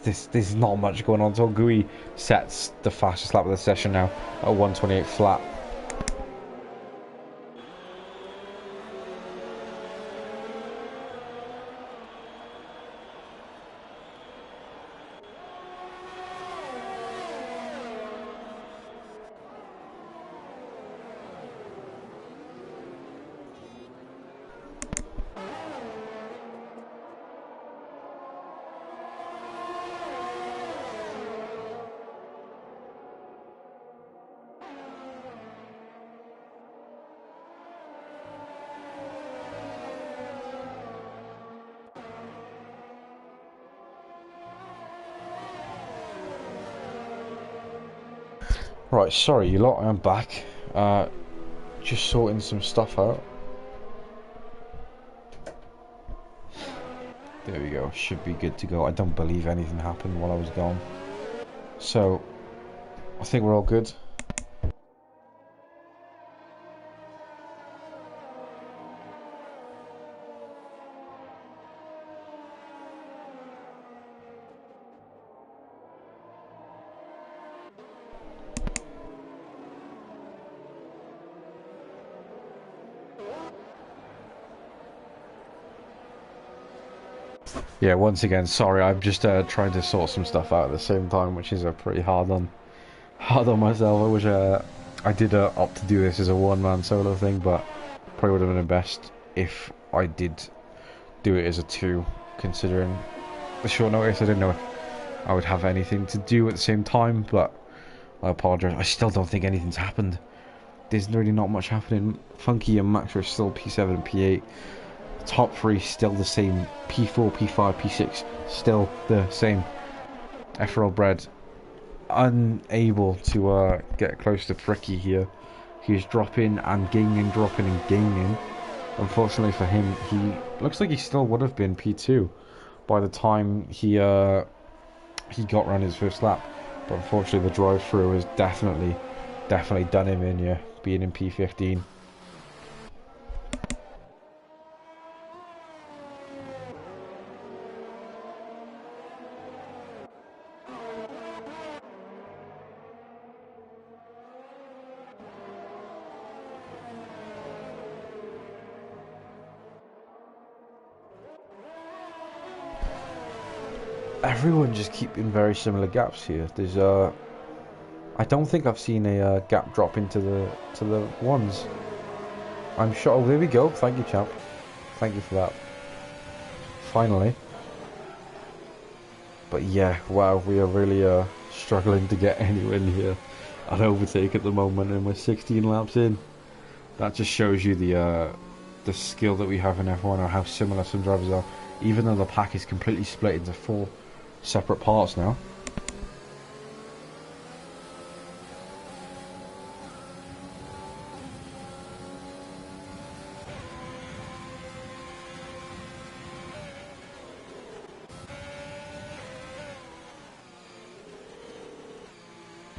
there's not much going on. So Gui sets the fastest lap of the session now at 1:28 flat. Right, sorry you lot, I'm back. Just sorting some stuff out. There we go, should be good to go. I don't believe anything happened while I was gone. So, I think we're all good. Yeah, once again, sorry, I'm just trying to sort some stuff out at the same time, which is pretty hard on myself. I wish I did opt to do this as a one-man solo thing, but probably would have been best if I did do it as a two, considering the short notice. I didn't know if I would have anything to do at the same time, but I apologise. I still don't think anything's happened. There's really not much happening. Funky and Max are still P7 and P8. Top three still the same. P4, P5, P6 still the same. Ethereal Bread unable to get close to Fricky here. He's dropping and gaining, dropping and gaining. Unfortunately for him, he looks like he still would have been P2 by the time he got around his first lap. But unfortunately, the drive-through has definitely done him in, yeah, being in P15. Everyone just keeping very similar gaps here. There's I don't think I've seen a gap drop into the ones. I'm sure. Oh, there we go. Thank you, champ. Thank you for that. Finally. But yeah, wow, we are really struggling to get anywhere near an overtake at the moment, and we're 16 laps in. That just shows you the skill that we have in F1, or how similar some drivers are. Even though the pack is completely split into 4 separate parts now.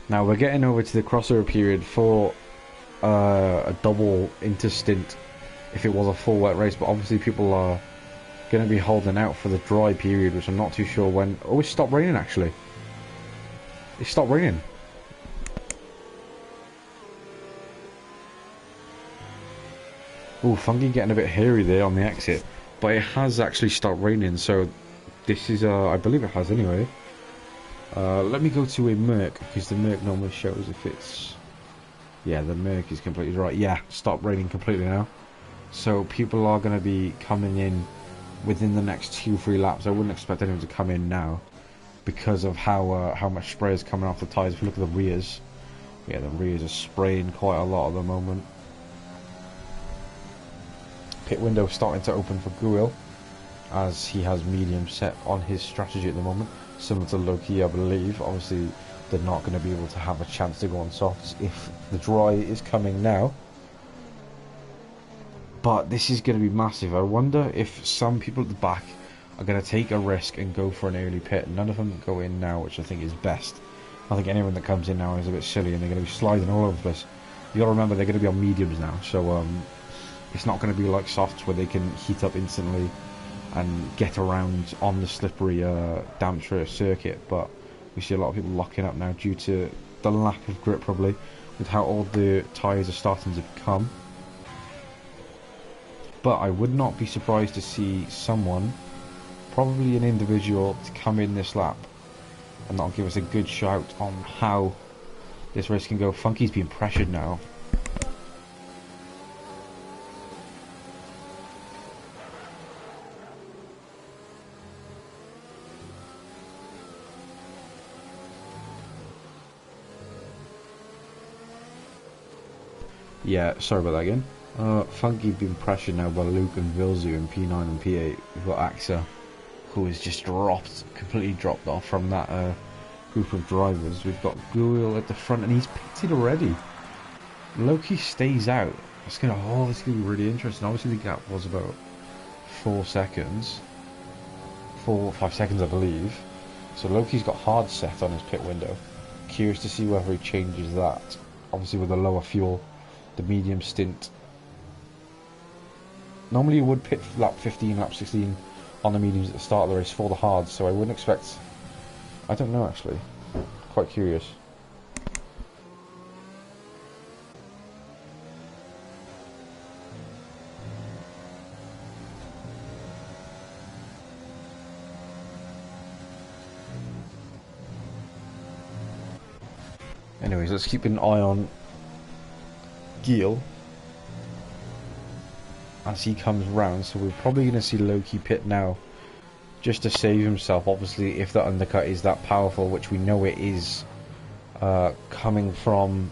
Now we're getting over to the crossover period for a double interstint if it was a full wet race, but obviously people are going to be holding out for the dry period, which I'm not too sure when. Oh, it stopped raining actually. It stopped raining. Oh, Funky getting a bit hairy there on the exit, but it has actually stopped raining, so this is, I believe it has anyway. Let me go to a Merc, because the Merc normally shows if it's... Yeah, the Merc is completely right. Yeah, stopped raining completely now. So people are going to be coming in within the next 2-3 laps. I wouldn't expect anyone to come in now because of how much spray is coming off the tyres. If you look at the rears, yeah, the rears are spraying quite a lot at the moment. Pit window starting to open for Guil, as he has medium set on his strategy at the moment, similar to Loki, I believe. Obviously they're not going to be able to have a chance to go on softs if the dry is coming now, but this is going to be massive. I wonder if some people at the back are going to take a risk and go for an early pit. None of them go in now, which I think is best. I think anyone that comes in now is a bit silly, and they're going to be sliding all over the place. You got to remember they're going to be on mediums now, so it's not going to be like softs where they can heat up instantly and get around on the slippery damp circuit. But we see a lot of people locking up now due to the lack of grip, probably, with how old the tyres are starting to become. But I would not be surprised to see someone, probably an individual, to come in this lap and that'll give us a good shout on how this race can go. Funky's being pressured now. Yeah, sorry about that again. Funky being pressured now by Luke and Vilzu in P9 and P8. We've got Axa, who has just completely dropped off from that group of drivers. We've got Guil at the front, and he's pitted already. Loki stays out. It's gonna be really interesting. Obviously the gap was about 4 seconds. 4 or 5 seconds, I believe. So Loki's got hard set on his pit window. Curious to see whether he changes that. Obviously with the lower fuel, the medium stint. Normally you would pit lap 15, lap 16 on the mediums at the start of the race for the hards, so I wouldn't expect... I don't know actually. Quite curious. Anyways, let's keep an eye on Geel as he comes round. So we're probably going to see Loki pit now, just to save himself. Obviously, if the undercut is that powerful, which we know it is, coming from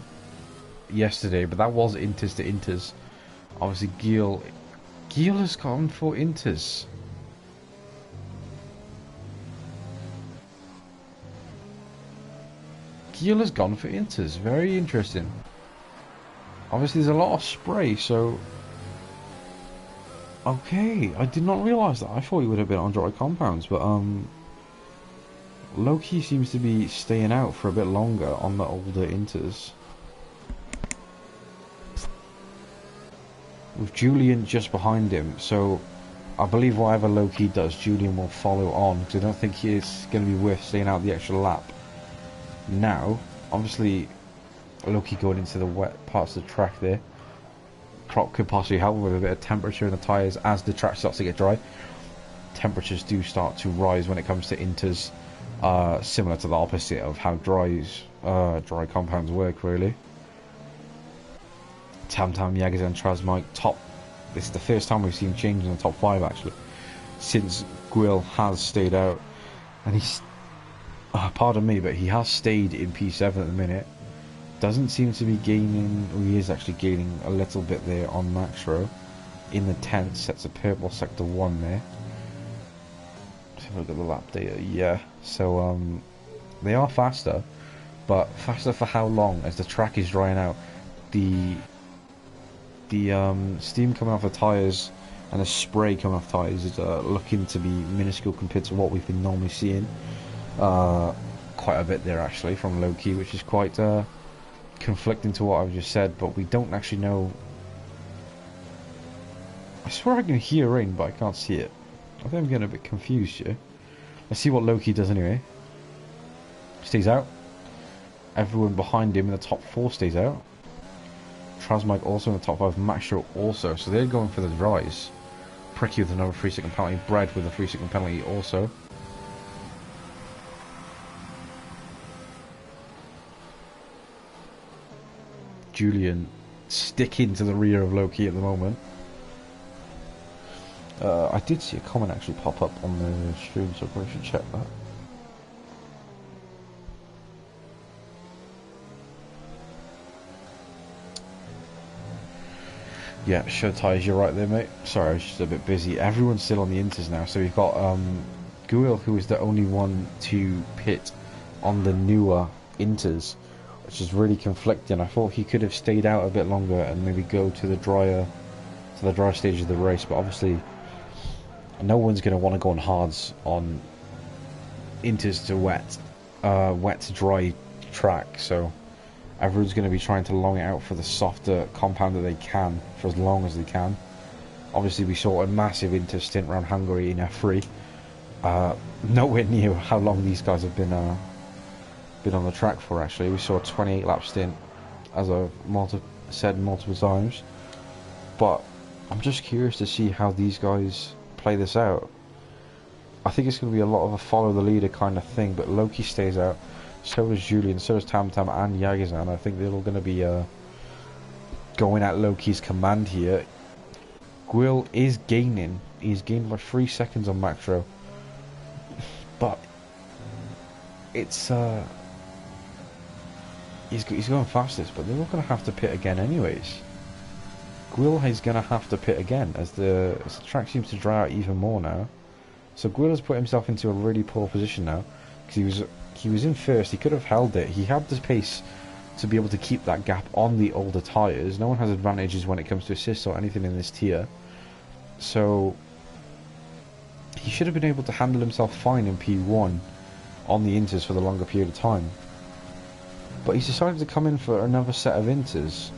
yesterday, but that was inters to inters. Obviously, Geel has gone for inters. Geel has gone for inters. Very interesting. Obviously, there's a lot of spray, so... Okay, I did not realise that. I thought he would have been on dry compounds, but, Loki seems to be staying out for a bit longer on the older inters. With Julian just behind him, so I believe whatever Loki does, Julian will follow on, because I don't think it's going to be worth staying out the extra lap. Now, obviously, Loki going into the wet parts of the track there. Crop could possibly help with a bit of temperature in the tyres as the track starts to get dry. Temperatures do start to rise when it comes to inters, similar to the opposite of how dry compounds work, really. Tam Jaggers and Trasmike top. This is the first time we've seen change in the top 5 actually, since Gwyl has stayed out, and he's pardon me, but he has stayed in P7 at the minute. Doesn't seem to be gaining, or he is actually gaining a little bit there on Maxro. In the 10th, sets a purple sector 1 there. Let's have a look at the lap data. Yeah, so they are faster, but faster for how long? As the track is drying out, the steam coming off the tyres and the spray coming off tyres is looking to be minuscule compared to what we've been normally seeing. Quite a bit there actually from Loki, which is quite conflicting to what I've just said, but we don't actually know. I swear I can hear rain, but I can't see it. I think I'm getting a bit confused here. Let's see what Loki does anyway. Stays out. Everyone behind him in the top 4 stays out. Trasmike also in the top 5, Maxro also, so they're going for the rise. Pricky with another 3-second penalty, Bread with a 3-second penalty also. Julian sticking to the rear of Loki at the moment. I did see a comment actually pop up on the stream, so I probably should check that. Yeah, show tyres, you're right there, mate. Sorry, I was just a bit busy. Everyone's still on the inters now, so we've got Gwyl, who is the only one to pit on the newer inters, which is really conflicting. I thought he could have stayed out a bit longer and maybe go to the drier stage of the race, but obviously no one's going to want to go on hards on inters to wet to dry track, so everyone's going to be trying to long it out for the softer compound that they can, for as long as they can. Obviously we saw a massive inter stint around Hungary in F3. Nowhere near how long these guys have been on the track for actually. We saw a 28 lap stint, as I've said multiple times. But I'm just curious to see how these guys play this out. I think it's going to be a lot of a follow the leader kind of thing, but Loki stays out. So does Julian, so does Tam and Yagizan. I think they're all going to be going at Loki's command here. Gwyl is gaining. He's gained by 3 seconds on Maxro. But it's he's going fastest, but they're all going to have to pit again anyways. Gwyl is going to have to pit again as the track seems to dry out even more now. So Gwyl has put himself into a really poor position now, because he was in first. He could have held it. He had the pace to be able to keep that gap on the older tyres. No one has advantages when it comes to assists or anything in this tier, so he should have been able to handle himself fine in P1 on the inters for the longer period of time. But he's decided to come in for another set of inters.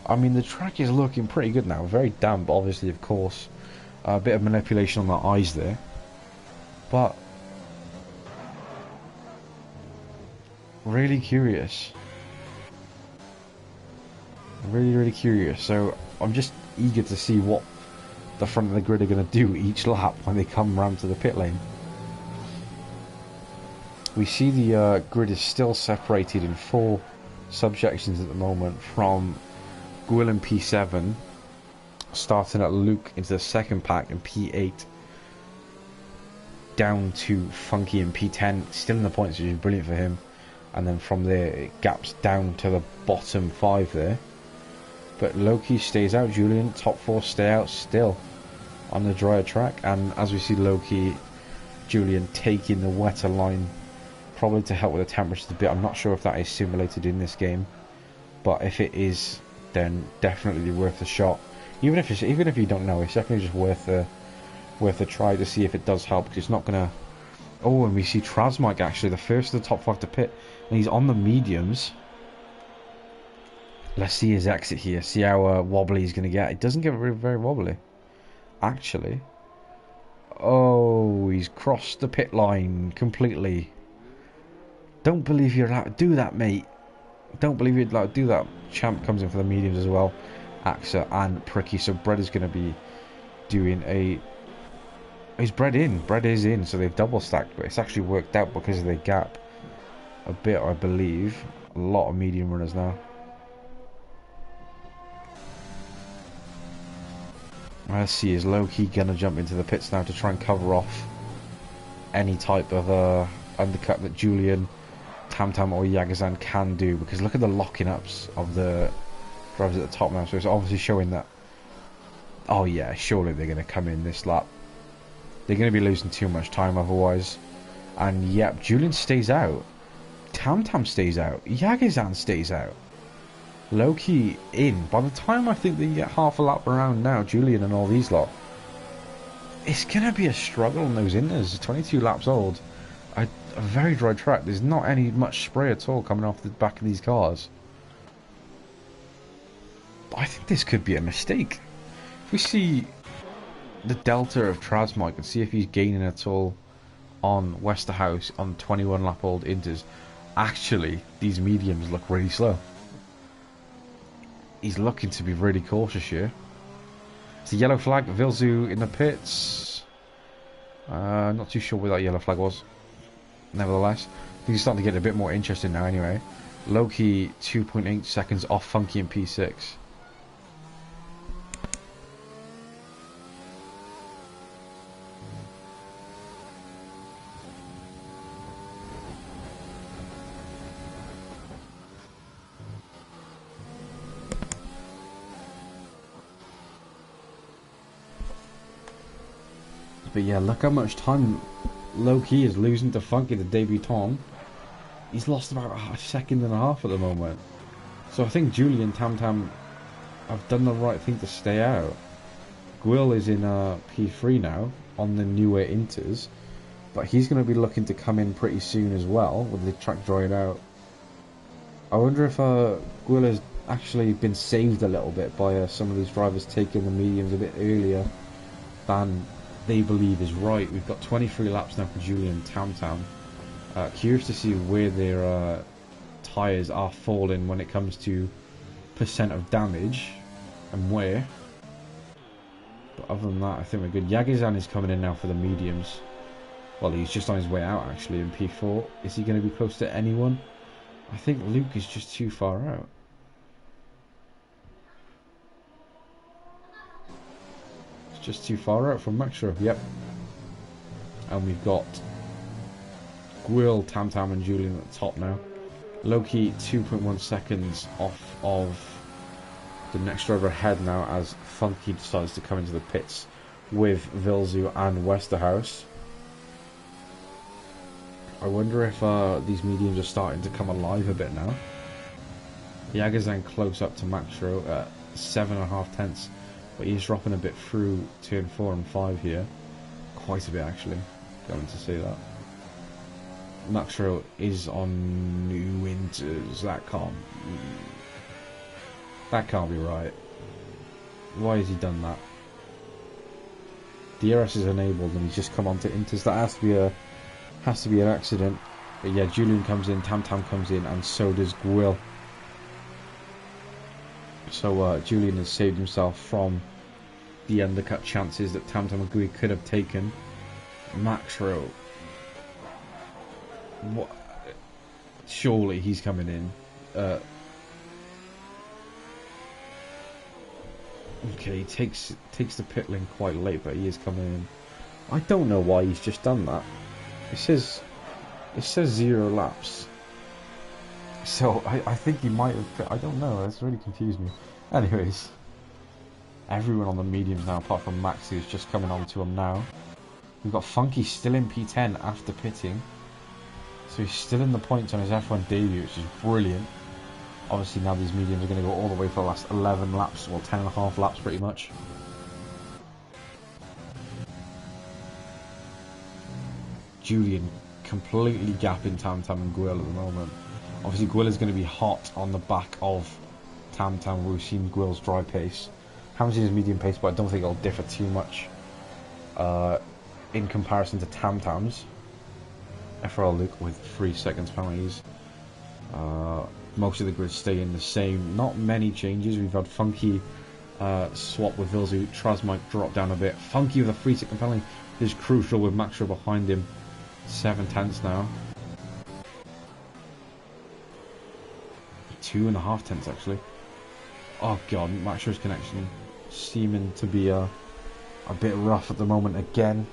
I mean, the track is looking pretty good now. Very damp, obviously, of course. A bit of manipulation on the eyes there. But really curious. Really curious. So I'm just eager to see what the front of the grid are going to do each lap when they come round to the pit lane. We see the grid is still separated in 4 subjections at the moment, from Gwil in P7, starting at Luke into the second pack in P8, down to Funky in P10, still in the points, which is brilliant for him. And then from there, it gaps down to the bottom 5 there. But Loki stays out, Julian, top 4 stay out still on the drier track. And as we see Loki, Julian taking the wetter line, probably to help with the temperatures a bit. I'm not sure if that is simulated in this game, but if it is, then definitely worth a shot. Even if you don't know, it's definitely just worth a try to see if it does help, because it's not gonna. Oh, and we see Trasmike actually the first of the top 5 to pit, and he's on the mediums. Let's see his exit here. See how wobbly he's gonna get. It doesn't get very wobbly, actually. Oh, he's crossed the pit line completely. Don't believe you're allowed to do that, mate. Don't believe you'd allowed to do that. Champ comes in for the mediums as well. Axa and Pricky. So Bread is going to be doing a... He's Bread in. Bread is in. So they've double stacked. But it's actually worked out because of the gap a bit, I believe. A lot of medium runners now. Let's see, is Loki going to jump into the pits now to try and cover off any type of undercut that Julian, Tam or Yagazan can do? Because look at the locking ups of the drivers at the top now. So it's obviously showing that, oh yeah, surely they're going to come in this lap. They're going to be losing too much time otherwise. And yep, Julian stays out. Tam stays out. Yagazan stays out. Loki in. By the time I think they get half a lap around now, Julian and all these lot, it's going to be a struggle on those inners. 22 laps old. A very dry track. There's not any much spray at all coming off the back of these cars. I think this could be a mistake. If we see the delta of Trasmike and see if he's gaining at all on Westerhouse on 21 lap old inters, actually these mediums look really slow. He's looking to be really cautious here. It's a yellow flag. Vilzu in the pits. Not too sure where that yellow flag was. Nevertheless, I think he's starting to get a bit more interesting now anyway. Loki 2.8 seconds off Funky in P6. But yeah, look how much time Loki is losing to Funky, the debutant. He's lost about a second and a half at the moment. So I think Julian Tam have done the right thing to stay out. Gwil is in P3 now on the newer inters, but he's going to be looking to come in pretty soon as well with the track drying out. I wonder if Gwil has actually been saved a little bit by some of these drivers taking the mediums a bit earlier than they believe is right. We've got 23 laps now for Julian Tam. Curious to see where their tyres are falling when it comes to percent of damage and where. But other than that, I think we're good. Yagizan is coming in now for the mediums. Well, he's just on his way out actually in P4. Is he going to be close to anyone? I think Luke is just too far out. Just too far out from Maxro. Yep. And we've got Gwil, Tam and Julian at the top now. Loki 2.1 seconds off of the next driver ahead now as Funky decides to come into the pits with Vilzu and Westerhouse. I wonder if these mediums are starting to come alive a bit now. Yagazan close up to Maxro at 7.5 tenths. But he's dropping a bit through turn 4 and 5 here. Quite a bit actually. Going to see that. Maxro is on new winters. That can't be right. Why has he done that? DRS is enabled and he's just come on to inters. That has to be an accident. But yeah, Julian comes in, Tam comes in, and so does Gwil. So Julian has saved himself from the undercut chances that Tam and Gui could have taken. Maxro, what? Surely he's coming in. Okay, he takes the pit lane quite late, but he is coming in. I don't know why he's just done that. It says 0 laps. So I think he might have. I don't know. That's really confused me. Anyways, everyone on the mediums now, apart from Max, who's just coming on to him now. We've got Funky still in P10 after pitting, so he's still in the points on his F1 debut, which is brilliant. Obviously now these mediums are going to go all the way for the last 11 laps, well 10.5 laps pretty much. Julian completely gapping Tam Tam and Gwil at the moment. Obviously Gwil is going to be hot on the back of Tam Tam. We've seen Gwil's dry pace. Haven't seen his medium pace, but I don't think it'll differ too much in comparison to Tam Tam's. FRL Luke with 3 seconds penalties. Most of the grids staying the same. Not many changes. We've had Funky swap with Vilzu. Traz might drop down a bit. Funky with a 3-second penalty is crucial with Maxro behind him. 7 tenths now. 2.5 tenths actually. Oh god, Maxro's connection seeming to be a bit rough at the moment again.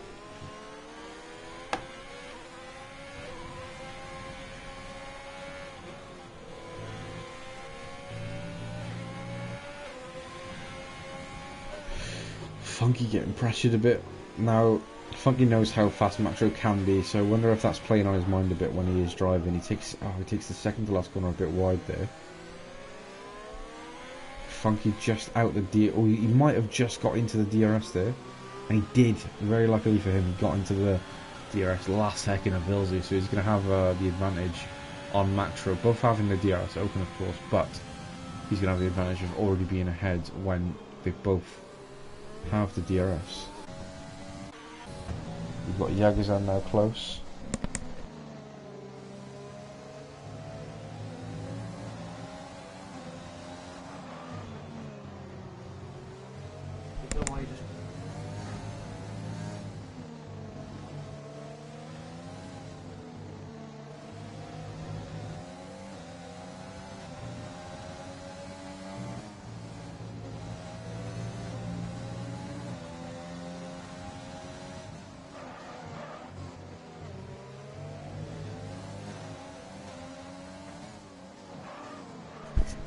Funky getting pressured a bit. Now, Funky knows how fast Maxro can be, so I wonder if that's playing on his mind a bit when he is driving. He takes the second to last corner a bit wide there. Funky just out the he might have just got into the DRS there, and he did. Very luckily for him, he got into the DRS last second of Vilzu, so he's going to have the advantage on Maxro. Both having the DRS open, of course, but he's going to have the advantage of already being ahead when they both have the DRS. We've got Yaguzan now close.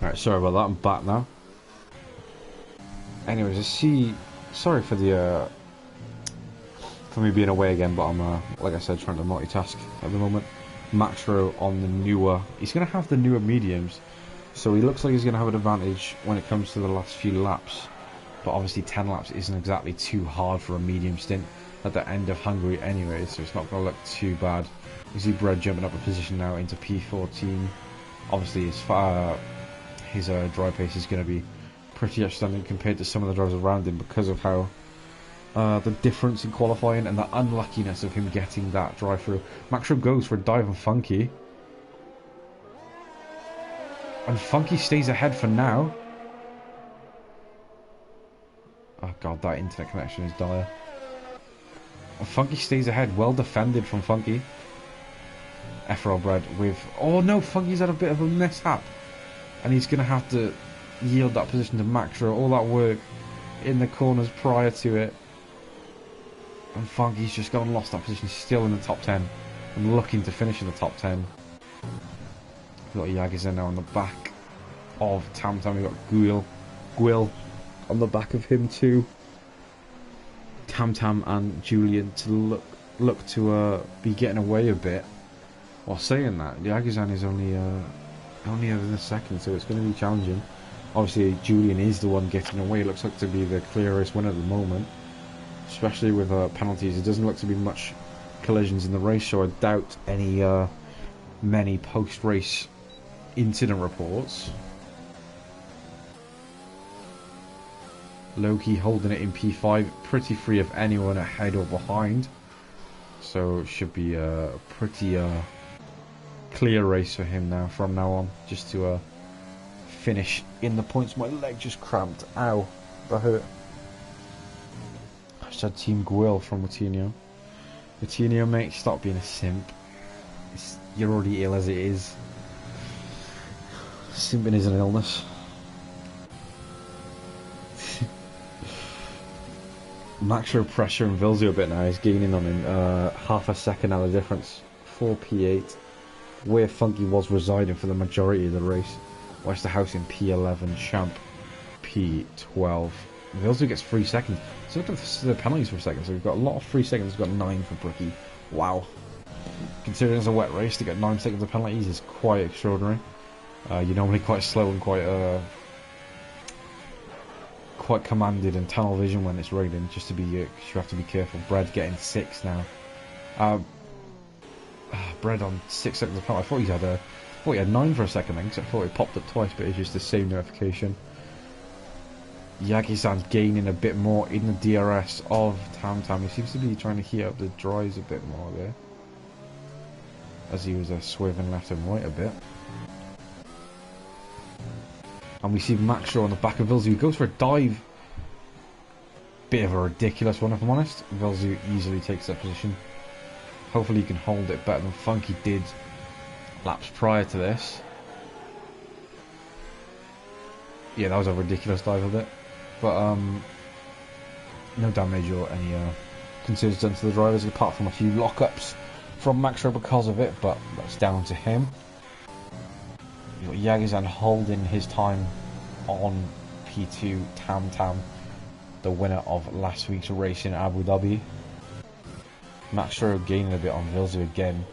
Alright, sorry about that, I'm back now. Anyways, I see, sorry for the, for me being away again, but I'm, like I said, trying to multitask at the moment. Maxro on the newer, he's going to have the newer mediums, so he looks like he's going to have an advantage when it comes to the last few laps. But obviously 10 laps isn't exactly too hard for a medium stint at the end of Hungary anyway, so it's not going to look too bad. You see Bread jumping up a position now into P14. Obviously his dry pace is going to be pretty outstanding compared to some of the drivers around him because of how the difference in qualifying and the unluckiness of him getting that drive through. Maxro goes for a dive and Funky, and Funky stays ahead for now. Oh god, that internet connection is dire. And Funky stays ahead, well defended from Funky. FRL Bread with, oh no, Funky's had a bit of a mishap. And he's going to have to yield that position to Maxro. All that work in the corners prior to it. And Funky's just gone and lost that position. Still in the top 10. And looking to finish in the top 10. We've got Yagizan now on the back of Tam Tam. We've got Gwil on the back of him too. Tam Tam and Julian to look to be getting away a bit. While saying that, Yagizan is only over the second, so it's going to be challenging. Obviously, Julian is the one getting away. It looks like to be the clearest winner at the moment, especially with penalties. It doesn't look to be much collisions in the race, so I doubt many post-race incident reports. Loki holding it in P5, pretty free of anyone ahead or behind, so it should be a pretty clear race for him now from now on, just to finish in the points. My leg just cramped. Ow, that hurt. Hashtag Team Gwil from Matinho. Matinho, mate, stop being a simp. You're already ill as it is. Simping is an illness. Maxro pressure and Vilzu a bit now. He's gaining on him half a second now the difference. 4P8. Where Funky was residing for the majority of the race. Westerhouse in P11, Champ P12. Vilzu gets 3 seconds. So look at the penalties for a second. So we've got a lot of 3 seconds. We've got 9 for Brookie. Wow. Considering it's a wet race, to get 9 seconds of penalties is quite extraordinary. You're normally quite slow and quite commanded and tunnel vision when it's raining. Just to be, you have to be careful. Bread getting 6 now. Bread on 6 seconds of penalty. I thought he had 9 for a second then, because I thought it popped up twice, but it's just the same notification. Yagi-san's gaining a bit more in the DRS of Tam Tam. He seems to be trying to heat up the dries a bit more there, as he was swerving left and right a bit. And we see Maxro on the back of Vilzu. He goes for a dive. Bit of a ridiculous one, if I'm honest. Vilzu easily takes that position. Hopefully he can hold it better than Funky did laps prior to this. Yeah, that was a ridiculous dive of it. But no damage or any concerns done to the drivers, apart from a few lockups from Maxro because of it, but that's down to him. You've got Yagizan holding his time on P2, Tam Tam, the winner of last week's race in Abu Dhabi. Maxro gaining a bit on Vilzu again.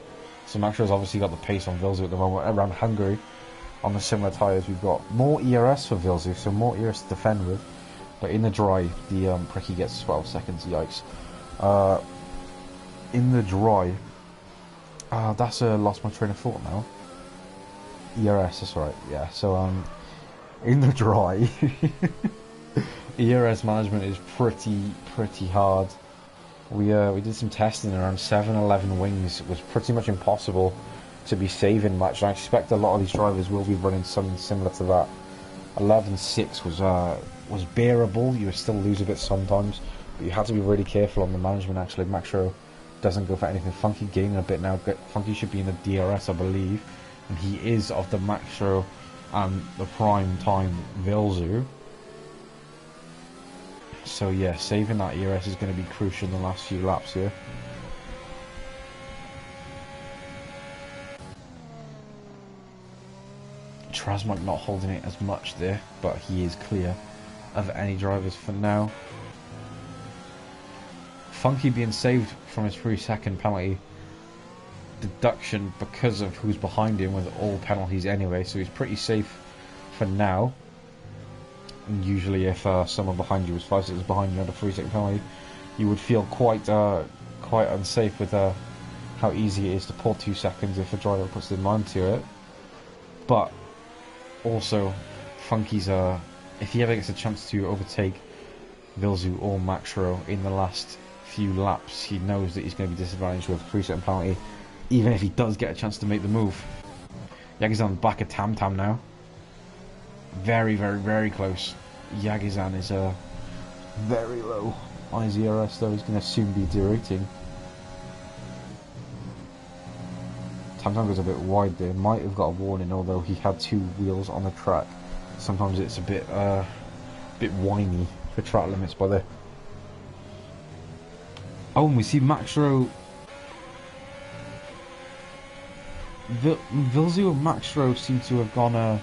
So Maxro's obviously got the pace on Vilzu at the moment around Hungary. On the similar tyres, we've got more ERS for Vilzu, so more ERS to defend with. But in the dry, the Pricky gets 12 seconds, yikes. In the dry, that's lost my train of thought now. ERS, that's right, yeah. So in the dry, ERS management is pretty hard. We did some testing around 7-11 wings. It was pretty much impossible to be saving much, and I expect a lot of these drivers will be running something similar to that. 11.6 was bearable. You would still lose a bit sometimes, but you had to be really careful on the management. Actually, Maxro doesn't go for anything. Funky gaining a bit now. Funky should be in the DRS, I believe, and he is of the Maxro and the prime time Vilzu. So yeah, saving that ERS is going to be crucial in the last few laps here. Trasmike not holding it as much there, but he is clear of any drivers for now. Funky being saved from his 3-second penalty deduction because of who's behind him with all penalties anyway, so he's pretty safe for now. And usually if someone behind you was 5 seconds behind you and a 3-second penalty, you would feel quite unsafe with how easy it is to pull 2 seconds if a driver puts their mind to it. But also, Funky's if he ever gets a chance to overtake Vilzu or Maxro in the last few laps, he knows that he's going to be disadvantaged with a 3-second penalty, even if he does get a chance to make the move. Yagizan on the back of Tam Tam now. Very close. Yagizan is very low on his ERS, though. He's going to soon be derating. Tam Tam goes a bit wide there. Might have got a warning, although he had 2 wheels on the track. Sometimes it's a bit whiny for track limits by there. Oh, and we see Maxro. Vilzu and Maxro seem to have gone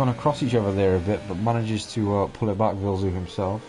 across each other there a bit, but manages to pull it back, Vilzu himself.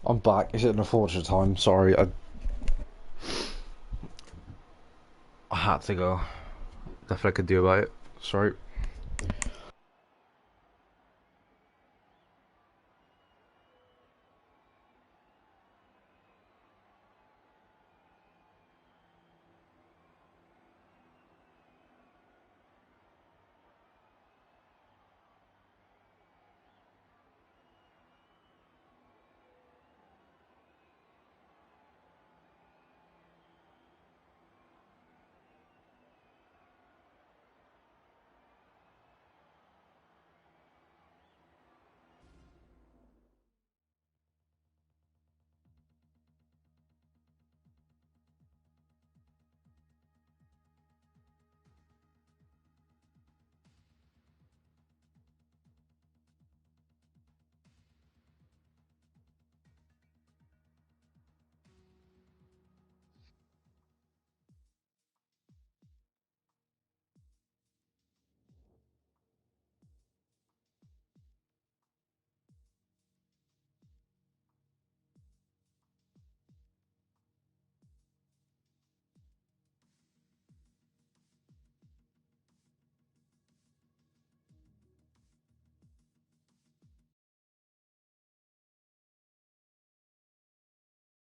I'm back. Is it an unfortunate time? Sorry, I had to go. Nothing I could do about it. Sorry.